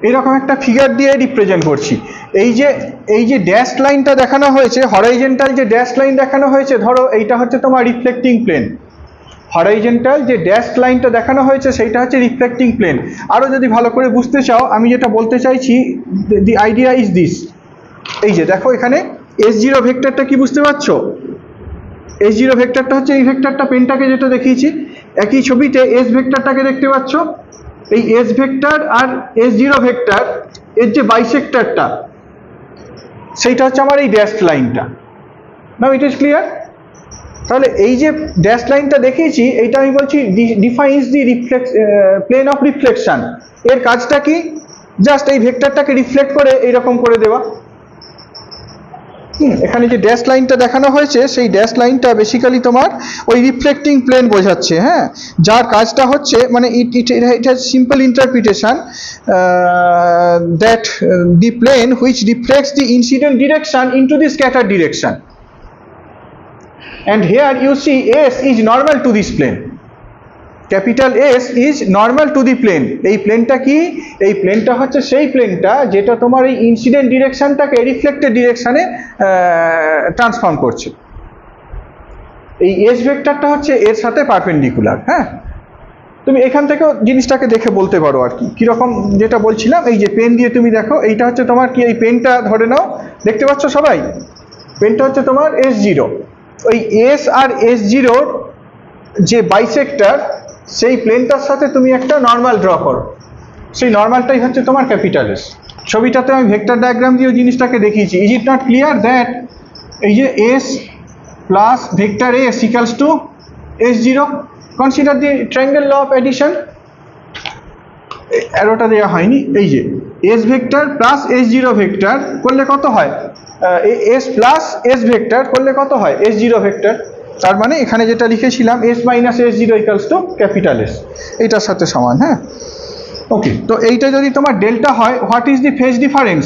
এইরকম একটা ফিগার দিয়ে রিপ্রেজেন্ট করছি। এই যে ড্যাশ লাইনটা দেখানো হয়েছে, হরাইজেন্টাল যে ড্যাশ লাইন দেখানো হয়েছে, ধরো এইটা হচ্ছে তোমার রিফ্লেক্টিং প্লেন, হরাইজেন্টাল যে ড্যাশ লাইনটা দেখানো হয়েছে সেইটা হচ্ছে রিফ্লেক্টিং প্লেন। আরও যদি ভালো করে বুঝতে চাও, আমি যেটা বলতে চাইছি, দি আইডিয়া ইজ দিস, এই যে দেখো এখানে S0 ভেক্টরটা কি বুঝতে পারছো, S0 ভেক্টরটা হচ্ছে এই ভেক্টরটা, পেনটাকে যেটা দেখিয়েছি, একই ছবিতে S ভেক্টরটাকে দেখতে পাচ্ছ, এই S ভেক্টর আর S0 ভেক্টর এর যে বাইসেক্টরটা সেইটা হচ্ছে আমার এই ড্যাশ লাইনটা। Now it is clear. তাহলে এই যে ড্যাশ লাইনটা দেখিয়েছি এইটা আমি বলছি defines the plane of reflection. এর কাজটা কি, জাস্ট এই ভেক্টরটাকে রিফ্লেক্ট করে এইরকম করে দেওয়া। এখানে যে ড্যাশ লাইনটা দেখানো হয়েছে সেই ড্যাশ লাইনটা বেসিক্যালি তোমার ওই রিফ্লেক্টিং প্লেন বোঝাচ্ছে, হ্যাঁ, যার কাজটা হচ্ছে মানে it has simple interpretation that the plane which reflects the incident direction into the scatter direction, and here you see S is normal to this plane, capital S is normal to the plane। এই প্লেনটা কি, এই প্লেনটা হচ্ছে সেই প্লেনটা যেটা তোমার এই ইনসিডেন্ট ডিরেকশনটাকে রিফ্লেক্টেড ডিরেকশনে ট্রান্সফর্ম করছে। এই S ভেক্টরটা হচ্ছে এর সাথে পারপেন্ডিকুলার। হ্যাঁ, তুমি এখান থেকেও জিনিসটাকে দেখে বলতে পারো আর কি, কীরকম যেটা বলছিলাম, এই যে পেন দিয়ে তুমি দেখো, এইটা হচ্ছে তোমার কি, এই পেনটা ধরে নাও, দেখতে পাচ্ছ সবাই, পেনটা হচ্ছে তোমার S0, ওই S আর S0 যে বাইসেক্টর সেই প্লেনটার সাথে তুমি একটা নর্মাল ড্র করো, সেই নর্মালটাই হচ্ছে তোমার ক্যাপিটাল S। ছবিটাতে আমি ভেক্টর ডায়াগ্রাম দিয়ে জিনিসটাকে দেখিয়েছি। Is it not clear that এই যে S plus vector S equals to S0, consider the triangle law of addition. অ্যারোটা দেওয়া হয়নি, এই যে S vector plus S0 vector করলে কত হয়, S প্লাস S ভেক্টর করলে কত হয়, S0 ভেক্টর। তার মানে এখানে যেটা লিখেছিলাম S minus S0 equals to capital S, এইটার সাথে সমান। হ্যাঁ, ওকে। তো এইটা যদি তোমার ডেল্টা হয়, what is the phase difference?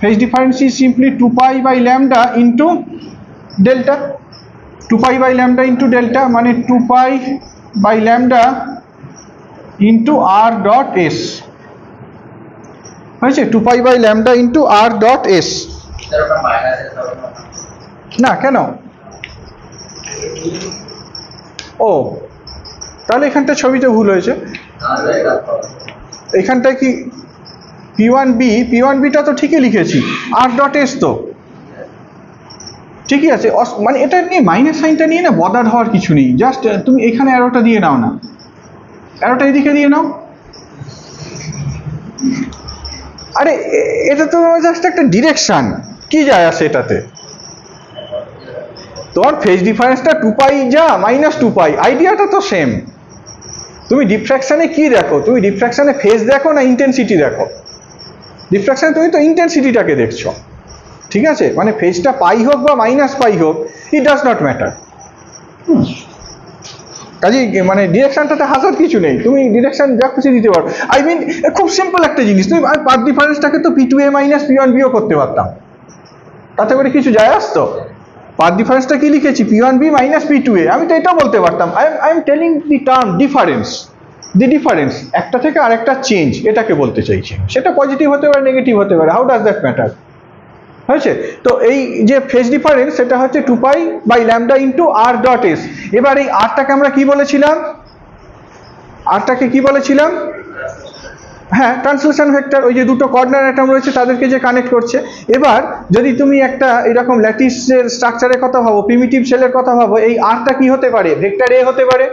Phase difference is simply 2 pi by lambda into delta. 2 pi by lambda into delta মানে 2 pi by lambda into R dot S হয়েছে, 2 pi by lambda into R dot S। না কেন, ও তাহলে এখানটা ছবিতে ভুল হয়েছে, এখানটায় কি P1Bটা তো ঠিকই লিখেছি, R ডট S তো ঠিকই আছে, মানে এটা নিয়ে মাইনাস সাইনটা নিয়ে না বদার হওয়ার কিছু নেই, জাস্ট তুমি এখানে অ্যারোটা দিয়ে নাও না, অ্যারোটা এদিকে দিয়ে নাও। আরে এটা তো জাস্ট একটা ডিরেকশন, কি যায় আসে এটাতে, তোমার ফেজ ডিফারেন্সটা 2 পাই যা মাইনাস 2 পাই, আইডিয়াটা তো সেম। তুমি ডিফ্র্যাকশনে কি দেখো, তুমি ডিফ্র্যাকশনে ফেজ দেখো না ইন্টেন্সিটি দেখো? ডিফ্র্যাকশনে তুমি তো ইন্টেন্সিটিটাকে দেখছো, ঠিক আছে, মানে ফেজটা পাই হোক বা মাইনাস পাই হোক, ইট ডাজ নট ম্যাটার। কাজেই মানে ডিরেকশনটাতে হাসার কিছু নেই, তুমি ডিরেকশন যা খুশি দিতে পারো। আই মিন খুব সিম্পল একটা জিনিস, তুমি পাথ ডিফারেন্সটাকে তো P2A মাইনাস P1Bও করতে পারতাম, তাতে করে কিছু যায় আসতো? পাথ ডিফারেন্সটা কি লিখেছি, P1B মাইনাস P2A, আমি তো এটাও বলতে পারতাম। I am telling the term difference, the difference একটা থেকে আরেকটা চেঞ্জ, এটাকে বলতে চাইছি। সেটা পজিটিভ হতে পারে, নেগেটিভ হতে পারে, হাউ ডাজ দ্যাট ম্যাটার? হয়েছে। তো এই যে ফেজ ডিফারেন্স সেটা হচ্ছে 2 pi by lambda into R dot S. এবার এই আরটাকে আমরা কি বলেছিলাম, আরটাকে কি বলেছিলাম, হ্যাঁ ট্রান্সলেশন ভেক্টর, ওই যে দুটো কর্নার অ্যাটম রয়েছে তাদেরকে যে কানেক্ট করছে। এবার যদি তুমি একটা এরকম ল্যাটিসের স্ট্রাকচারের কথা ভাবো, প্রিমিটিভ সেলের কথা ভাবো, এই আরটা কি হতে পারে, ভেক্টর এ হতে পারে,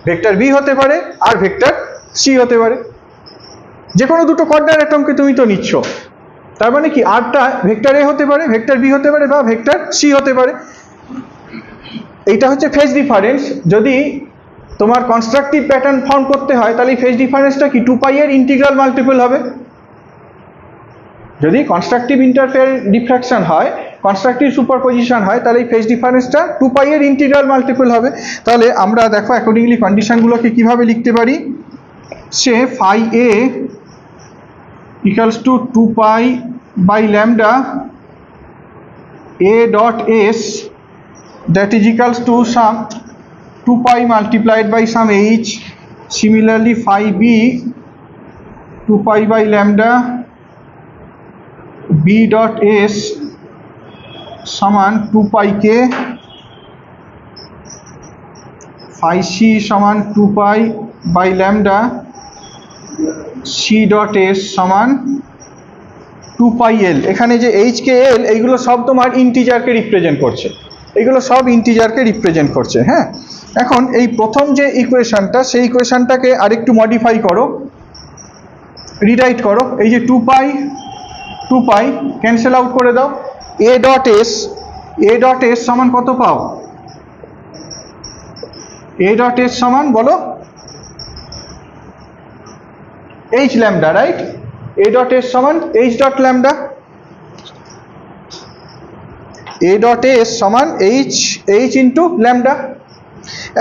ভেক্টর বি হতে পারে, আর ভেক্টর সি হতে পারে। যে কোনো দুটো কর্নার অ্যাটমকে তুমি তো নিচ্ছ, তার মানে কি আরটা ভেক্টর এ হতে পারে, ভেক্টর বি হতে পারে, বা ভেক্টর সি হতে পারে। এইটা হচ্ছে ফেজ ডিফারেন্স। যদি তোমার কনস্ট্রাকটিভ প্যাটার্ন ফর্ম করতে হয় তাহলে ফেজ ডিফারেন্সটা কি 2 পাই এর ইন্টিগ্রাল মাল্টিপল হবে। যদি কনস্ট্রাকটিভ ইন্টারফেয়ার ডিফ্র্যাকশন হয়, কনস্ট্রাকটিভ সুপারপজিশন হয়, তাহলে এই ফেজ ডিফারেন্সটা 2 পাই এর ইন্টিগ্রাল মাল্টিপল হবে। তাহলে আমরা দেখো অ্যাকর্ডিংলি কন্ডিশনগুলোকে কিভাবে লিখতে পারি। Say phi a equals to 2 pi by lambda a dot S that is equals to some 2 pi multiplied by some h. Similarly phi b 2 pi by lambda b dot s সমান 2 pi k, phi c সমান 2 pi by lambda c dot s সমান 2 pi l। এখানে যে h k l এইগুলো সব তোমার ইন্টিজারকে represent করছে, এগুলো সব ইন্টিজারকে রিপ্রেজেন্ট করছে। হ্যাঁ, এখন এই প্রথম যে ইকুয়েশনটা, সেই ইকুয়েশনটাকে আরেকটু মডিফাই করো, রিরাইট করো। এই যে 2 পাই ক্যান্সেল আউট করে দাও। এ ডট এস সমান কত পাও, এ ডট এস সমান বলো H lambda, right. A dot S সমান H dot lambda, a dot S সমান এইচ ইন্টু ল্যামডা।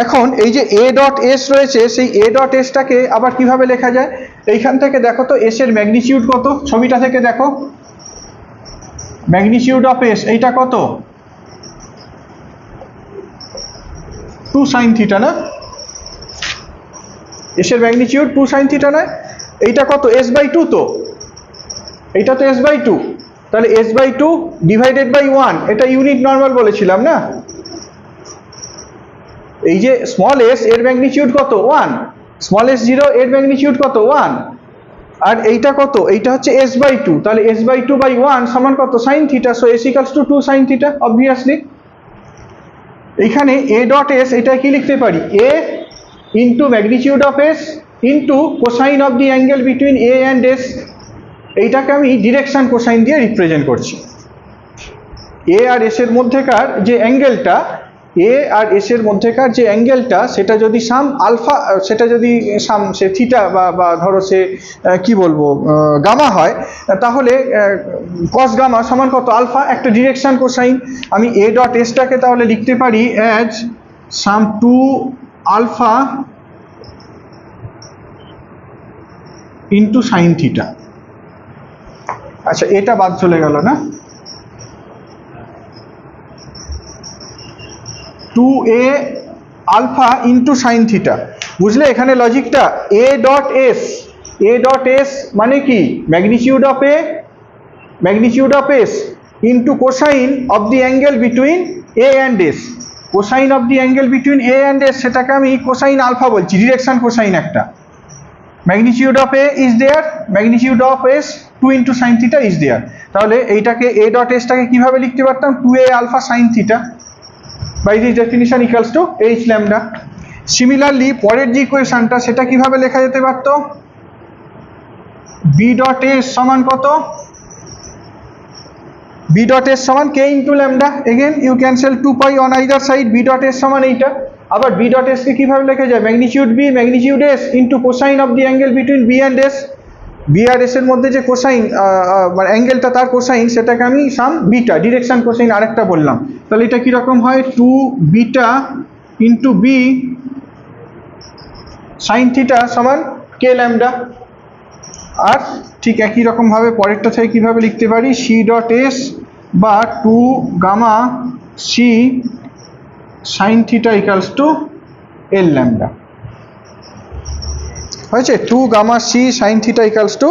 এখন এই যে এ ডট এস রয়েছে, সেই এ ডট এসটাকে আবার কিভাবে লেখা যায়, এইখান থেকে দেখো তো এস এর ম্যাগনিটিউড কত, ছবিটা থেকে দেখো, ম্যাগনিটিউড অফ এস এইটা কত, 2 সাইন থিটা না, এস এর ম্যাগনিটিউড 2 সাইন থিটা নয়, এইটা কত এস বাই 2, তো এইটা তো এস বাই 2, তাহলে এস বাই 2 ডিভাইডেড বাই 1, এটা ইউনিট নর্মাল বলেছিলাম না। এই যে স্মল এস এর ম্যাগনিটিউড কত 1, স্মল এস 0 এর ম্যাগনিটিউড কত 1, আর এইটা কত, এইটা হচ্ছে এস বাই 2, তাহলে এস বাই 2 বাই 1 সমান কত sine theta, so S equals to 2 sine theta obviously. এইখানে এ ডট এস এটা কি লিখতে পারি, a into magnitude of S into cosine of the angle between A and S. এইটাকে আমি ডিরেকশন কোসাইন দিয়ে রিপ্রেজেন্ট করছি। এ আর এস এর মধ্যেকার যে অ্যাঙ্গেলটা, এ আর এস এর মধ্যেকার যে অ্যাঙ্গেলটা, সেটা যদি সাম আলফা, সেটা যদি সাম সে থিটা বা ধরো সে কি বলবো গামা হয়, তাহলে কস গামা সমান কত আলফা, একটা ডিরেকশন কোসাইন। আমি এ ডট এসটাকে তাহলে লিখতে পারি as some 2 alpha into sine theta. আচ্ছা, এটা বাদ চলে গেল না, 2a alpha into sine theta, বুঝলে এখানে লজিকটা। এ ডট এস মানে কি magnitude of S into cosine of the angle between A and S. Cosine of the angle between A and S সেটাকে আমি কোসাইন আলফা বলছি, ডিরেকশন কোসাইন একটা। Magnitude of A is there, magnitude of S 2 into sine theta is there. তাহলে এইটাকে A dot এসটাকে কিভাবে লিখতে পারতাম, 2a alpha sine theta by this definition equals to h lambda. Similarly পরের যে ইকুয়েশনটা সেটা কিভাবে লেখা যেতে পারত, b dot s সমান কত, b dot s সমান k into lambda, again you cancel 2 pi on either side, b dot s সমান এইটা। আবার b dot s কে কিভাবে লেখা যায়, magnitude b magnitude s into cosine of the angle between b and s। b আর s এর মধ্যে যে কোসাইন মানে অ্যাঙ্গেলটা, তার কোসাইন, সেটাকে আমি সাম বিটা, ডিরেকশন কোসাইন আরেকটা বললাম। তাহলে এটা কীরকম হয়, 2 beta into B sine theta সমান কে ল্যামডা। আর ঠিক একই রকমভাবে পরেরটা থেকে কীভাবে লিখতে পারি, সি ডট এস বা 2 gamma C sine theta equals to L lambda. হয়েছে, 2 gamma C sine theta equals to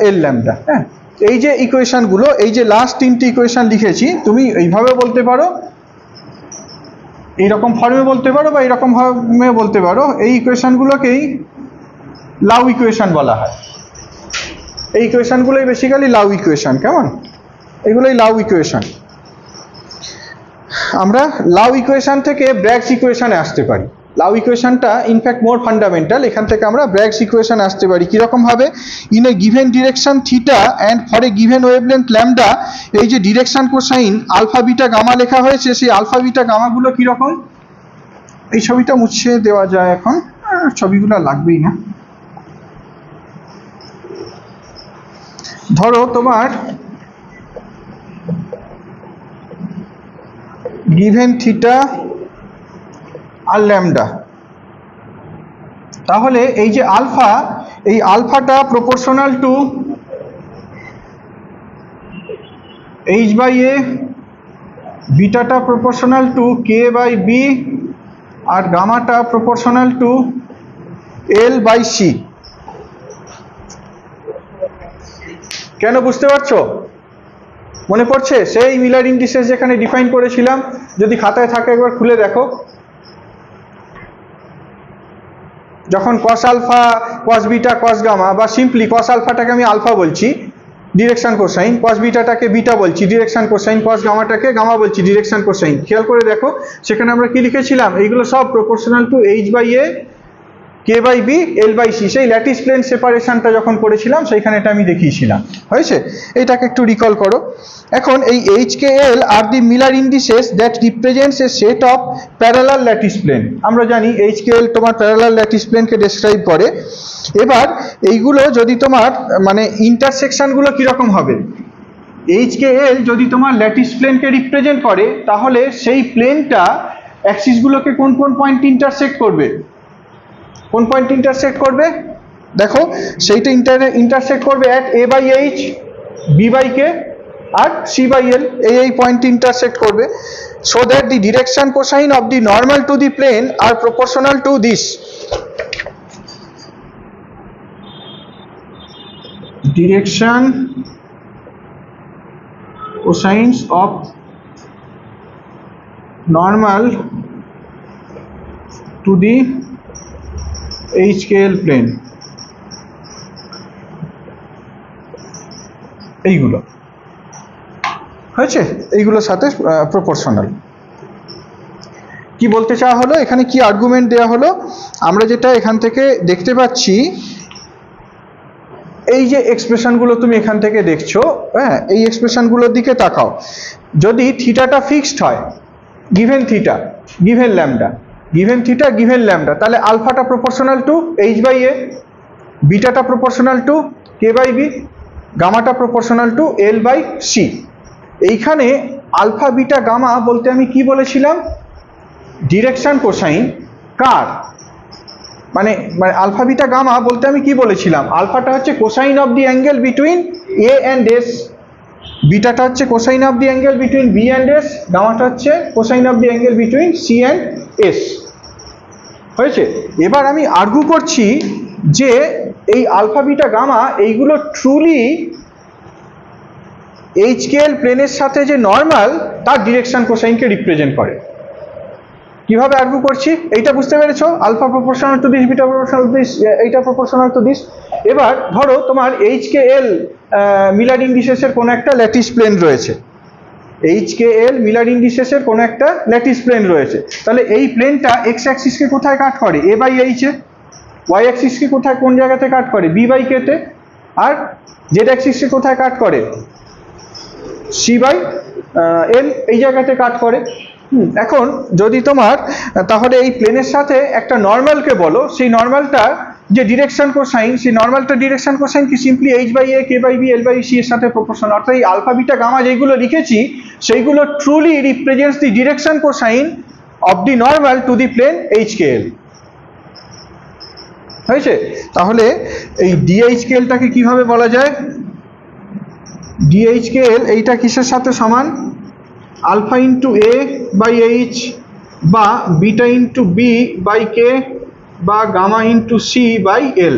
L lambda. হ্যাঁ, এই যে ইকুয়েশনগুলো, এই যে লাস্ট তিনটি ইকুয়েশন লিখেছি, তুমি এইভাবে বলতে পারো, এইরকম ফর্মে বলতে পারো, বা এইরকম ফর্মে বলতে পারো। এই ইকুয়েশনগুলোকেই লাউ ইকুয়েশন বলা হয়। এই ইকুয়েশনগুলোই বেসিক্যালি লাউ ইকুয়েশন। কেমন? এগুলোই লাউ ইকুয়েশন। আমরা লাউ ইকুয়েশন থেকে ব্র্যাগস ইকুয়েশনে আসতে পারি। লাউ ইকুয়েশনটা ইনফ্যাক্ট মোর ফান্ডামেন্টাল। এখান থেকে আমরা ব্র্যাগস ইকুয়েশনে আসতে পারি। কীরকম ভাবে? In a given direction theta and for a given wavelength lambda, এই যে direction cosine alpha beta gamma লেখা হয়েছে, সেই আলফা বিটা গামাগুলো কীরকম? এই ছবিটা মুছে দেওয়া যায় এখন, ছবিগুলো লাগবেই না। ধরো তোমার গিভেন থিটা আর ল্যামডা, তাহলে এই যে আলফা, এই আলফাটা proportional to H by A, বিটাটা proportional to K by B, আর গামাটা proportional to L by C. কেন? বুঝতে পারছো? মনে পড়ছে সেই মিলার ইন্ডিসেস যেখানে ডিফাইন করেছিলাম? যদি খাতায় থাকে একবার খুলে দেখো। যখন cos alpha, cos beta, cos gamma, বা সিম্পলি কস আলফাটাকে আমি আলফা বলছি, ডিরেকশন কোসাইন, কস বিটাটাকে বিটা বলছি, ডিরেকশন কোসাইন, কস গামাটাকে গামা বলছি, ডিরেকশন কোসাইন। খেয়াল করে দেখো সেখানে আমরা কি লিখেছিলাম? এইগুলো সব proportional to H by A, K by B, L by C. সেই ল্যাটিস প্লেন সেপারেশনটা যখন করেছিলাম সেইখানে এটা আমি দেখিয়েছিলাম। হয়েছে? এইটাকে একটু রিকল করো। এখন এই H K L are the Miller indices that represents a set of parallel lattice plane. আমরা জানি এইচ কে এল তোমার প্যারালাল ল্যাটিস প্লেনকে ডেসক্রাইব করে। এবার এইগুলো যদি তোমার মানে ইন্টারসেকশনগুলো কীরকম হবে? এইচ কে এল যদি তোমার ল্যাটিস প্লেনকে রিপ্রেজেন্ট করে, তাহলে সেই প্লেনটা অ্যাক্সিসগুলোকে কোন কোন পয়েন্ট ইন্টারসেক্ট করবে? কোন পয়েন্ট ইন্টারসেক্ট করবে? দেখো সেইটা ইন্টারসেক্ট করবে at A by H, B by K, আর সি বাই এল। এই পয়েন্ট ইন্টারসেক্ট করবে। So that the direction cosine of the normal to the plane are proportional to this. Direction cosines of normal to the HKL plane, এইগুলো হয়েছে, এইগুলোর সাথে proportional. কি বলতে চাওয়া হলো এখানে? কি আর্গুমেন্ট দেওয়া হলো? আমরা যেটা এখান থেকে দেখতে পাচ্ছি, এই যে এক্সপ্রেশনগুলো তুমি এখান থেকে দেখছো, হ্যাঁ, এই এক্সপ্রেশনগুলোর দিকে তাকাও। যদি থিটাটা ফিক্সড হয়, given theta, given lambda, given theta, given lambda, তাহলে আলফাটা proportional to H by A, বিটাটা proportional to K by B, গামাটা proportional to L by C. এইখানে আলফা বিটা গামা বলতে আমি কি বলেছিলাম? ডিরেকশন কোসাইন কার? মানে আলফা বিটা গামা বলতে আমি কি বলেছিলাম? আলফাটা হচ্ছে cosine of the angle between A and S, বিটাটা হচ্ছে cosine of the angle between B and S, গামাটা হচ্ছে cosine of the angle between C and S. হয়েছে? এবার আমি আর্গু করছি যে এই আলফা বিটা গামা এইগুলো ট্রুলি এইচকেএল প্লেনের সাথে যে নর্মাল, তার ডিরেকশন কোসাইনকে রিপ্রেজেন্ট করে। কিভাবে আর্গু করছি এইটা বুঝতে পেরেছো? Alpha proportional to this, beta proportional to this, এইটা প্রপোর্শনাল টু দিস। এবার ধরো তোমার এইচকেএল মিলার ইন্ডিসেসের কোনো একটা ল্যাটিস প্লেন রয়েছে, এইচকেএল মিলার ইন্ডিসেসের কোনো একটা ল্যাটিস প্লেন রয়েছে। তাহলে এই প্লেনটা এক্স অ্যাক্সিসকে কোথায় কাট করে? এ বাই এইচে। ওয়াই অ্যাক্সিসকে কোথায়, কোন জায়গাতে কাট করে? বি বাই কেতে। আর জেড অ্যাক্সিসকে কোথায় কাট করে? সি বাই এল, এই জায়গাতে কাট করে। এখন যদি তোমার তাহলে এই প্লেনের সাথে একটা নর্মালকে বলো, সেই নর্মালটা যে ডিরেকশন কোসাইন, সেই নর্মালটা ডিরেকশন কোসাইন কি simply H by A, K by B, L by C এর সাথে প্রপোর্শনাল। অর্থাৎ এই আলফা বিটা গামা যেগুলো লিখেছি সেইগুলো truly represents the direction cosine of the normal to the plane HKL. হয়েছে? তাহলে এই ডিএইচকেএলটাকে কিভাবে বলা যায়? ডিএইচকেএল এইটা কিসের সাথে সমান? Alpha into A by H, বা beta into B by K, বা gamma into C by L.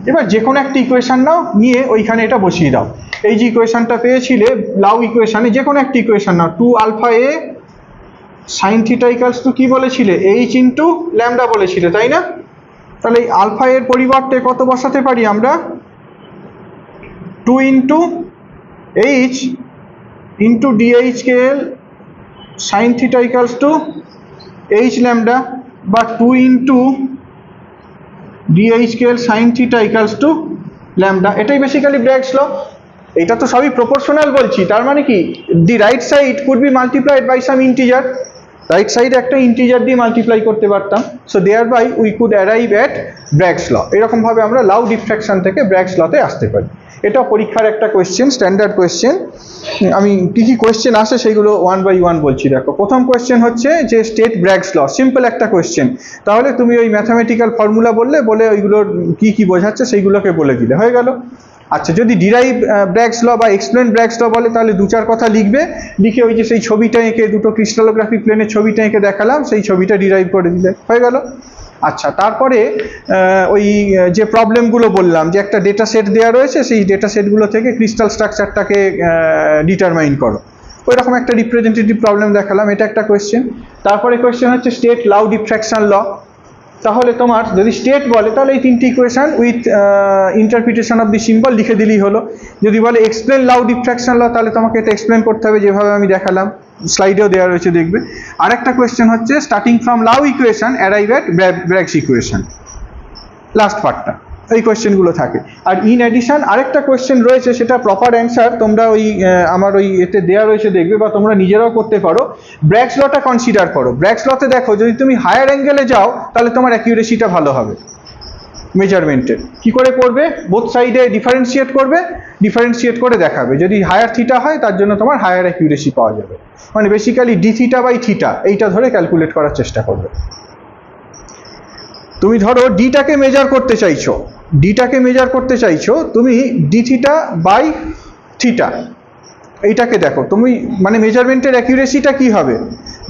এবার যে কোনো একটা ইকুয়েশন নাও, নিয়ে ওইখানে এটা বসিয়ে দাও। এই যে ইকুয়েশনটা পেয়েছিলে লাউ ইকুয়েশনে, যে কোনো একটা ইকুয়েশন নাও, 2 alpha A sine theta equals to কি বলেছিলে, এইচ ইন্টু ল্যামডা বলেছিলে, তাই না? তাহলে এই আলফা এর পরিবর্তে কত বসাতে পারি আমরা, 2 into H into dHKL sine theta equals to H lambda, বা 2 into dHKL sine theta equals to lambda. এটাই বেসিক্যালি ব্র্যাগস ল। এটা তো সবই প্রপোর্শনাল বলছি, তার মানে কি the right side could be multiplied by some integer. Right side একটা ইন্টিজার দিয়ে মাল্টিপ্লাই করতে পারতাম, so thereby we could arrive at Bragg's law. এরকম ভাবে আমরা লাউ ডিফ্র্যাকশন থেকে ব্র্যাগস লতে আসতে পারি। এটা পরীক্ষার একটা কোয়েশ্চেন, স্ট্যান্ডার্ড কোয়েশ্চেন। আমি কি কি কোয়েশ্চেন আসে সেগুলো 1 বাই 1 বলছি। দেখো, প্রথম কোয়েশ্চেন হচ্ছে যে স্টেট ব্র্যাগস ল, সিম্পল একটা কোয়েশ্চেন। তাহলে তুমি ওই ম্যাথামেটিক্যাল ফর্মুলা বলে ওইগুলোর কি কি বোঝাচ্ছে সেইগুলোকে বলে দিলে হয়ে গেল। আচ্ছা, যদি ডিরাইভ ব্র্যাগস ল বা এক্সপ্লেন ব্র্যাগস ল বলে, তাহলে 2-4 কথা লিখবে, লিখে ওই যে সেই ছবিটা এঁকে, দুটো ক্রিস্টালোগ্রাফিক প্লেনের ছবিটা এঁকে দেখালাম, সেই ছবিটা ডিরাইভ করে দিলে হয়ে গেল। আচ্ছা, তারপরে ওই যে প্রবলেমগুলো বললাম, যে একটা ডেটা সেট দেওয়া রয়েছে, সেই ডেটা সেটগুলো থেকে ক্রিস্টাল স্ট্রাকচারটাকে ডিটারমাইন করো, ওই রকম একটা রিপ্রেজেন্টেটিভ প্রবলেম দেখালাম, এটা একটা কোয়েশ্চেন। তারপরে কোয়েশ্চেন হচ্ছে স্টেট লাউ ডিফ্র্যাকশন ল। তাহলে তোমার যদি স্টেট বলে, তাহলে এই 3টি equation with interpretation of the symbol লিখে দিলেই হলো। যদি বলে এক্সপ্লেন লাউ ডিফ্র্যাকশন ল, তাহলে তোমাকে এটা এক্সপ্লেন করতে হবে যেভাবে আমি দেখালাম, স্লাইডেও দেওয়া রয়েছে দেখবে। আরেকটা কোয়েশ্চেন হচ্ছে starting from Laue equation arrive at Bragg's equation, last পার্টটা এই কোয়েশ্চেনগুলো থাকে। আর ইন অ্যাডিশন আরেকটা কোয়েশ্চেন রয়েছে, সেটা প্রপার অ্যান্সার তোমরা ওই আমার ওই এতে দেওয়া রয়েছে দেখবে, বা তোমরা নিজেরাও করতে পারো। ব্র্যাগস লটা কনসিডার করো। ব্র্যাগস লতে দেখো, যদি তুমি হায়ার অ্যাঙ্গেলে যাও, তাহলে তোমার অ্যাকিউরেসিটা ভালো হবে মেজারমেন্টের। কি করে করবে, বোথ সাইডে ডিফারেন্সিয়েট করবে, ডিফারেন্সিয়েট করে দেখাবে। যদি হায়ার থিটা হয়, তার জন্য তোমার হায়ার অ্যাকিউরেসি পাওয়া যাবে। মানে basically D theta by theta এইটা ধরে ক্যালকুলেট করার চেষ্টা করবে। তুমি ধরো ডিটাকে মেজার করতে চাইছো, তুমি ডি থিটা বাই থিটা এইটাকে দেখো, তুমি মানে মেজারমেন্টের অ্যাকিউরেসিটা কি হবে,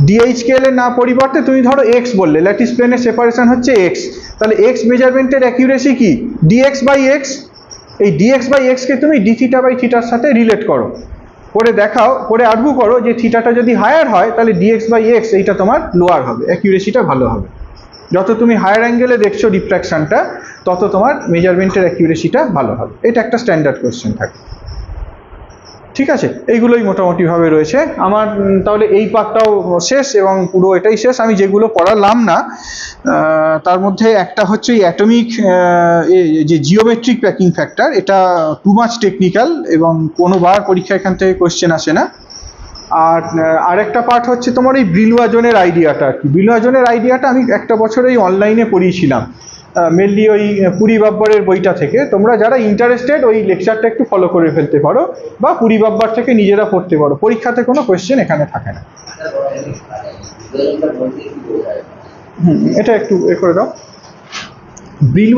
ডিএইচকেএল এর না পরিবর্তে তুমি ধরো এক্স বললে, ল্যাটিস প্লেনের সেপারেশন হচ্ছে এক্স, তাহলে এক্স মেজারমেন্টের অ্যাকিউরেসি কি, ডিএক্স বাই এক্স। এই ডিএক্স বাই এক্সকে তুমি ডি থিটা বাই থিটার সাথে রিলেট করো, করে দেখাও, করে আর্গু করো যে থিটাটা যদি হায়ার হয়, তাহলে ডিএক্স বাই এক্স এইটা তোমার লোয়ার হবে, অ্যাকিউরেসিটা ভালো হবে। যত তুমি হায়ার অ্যাঙ্গেলে দেখছো ডিফ্র্যাকশনটা, তত তোমার মেজারমেন্টের অ্যাকিউরেসিটা ভালো হবে। এটা একটা স্ট্যান্ডার্ড কোয়েশ্চেন থাকে, ঠিক আছে? এইগুলোই মোটামুটিভাবে রয়েছে আমার। তাহলে এই পার্টটাও শেষ, এবং পুরো এটাই শেষ। আমি যেগুলো পড়ালাম না, তার মধ্যে একটা হচ্ছে এই অ্যাটমিক যে জিওমেট্রিক প্যাকিং ফ্যাক্টর, এটা টু মাচ টেকনিক্যাল, এবং কোনোবার পরীক্ষা এখান থেকে কোয়েশ্চেন আসে না। আর আরেকটা পার্ট হচ্ছে তোমার এই ব্রিলওয়াজনের আইডিয়াটা। আর কি ব্রিলওয়াজনের আইডিয়াটা আমি একটা বছরেই অনলাইনে পড়িয়েছিলাম, মেনলি ওই পুরী বাব্বারের বইটা থেকে। তোমরা যারা ইন্টারেস্টেড, ওই লেকচারটা একটু ফলো করে ফেলতে পারো, বা পুরী বাব্বার থেকে নিজেরা পড়তে পারো। পরীক্ষাতে কোনো কোয়েশ্চেন এখানে থাকে না। এটা একটু এ করে দাও। ব্রিলওয়াজ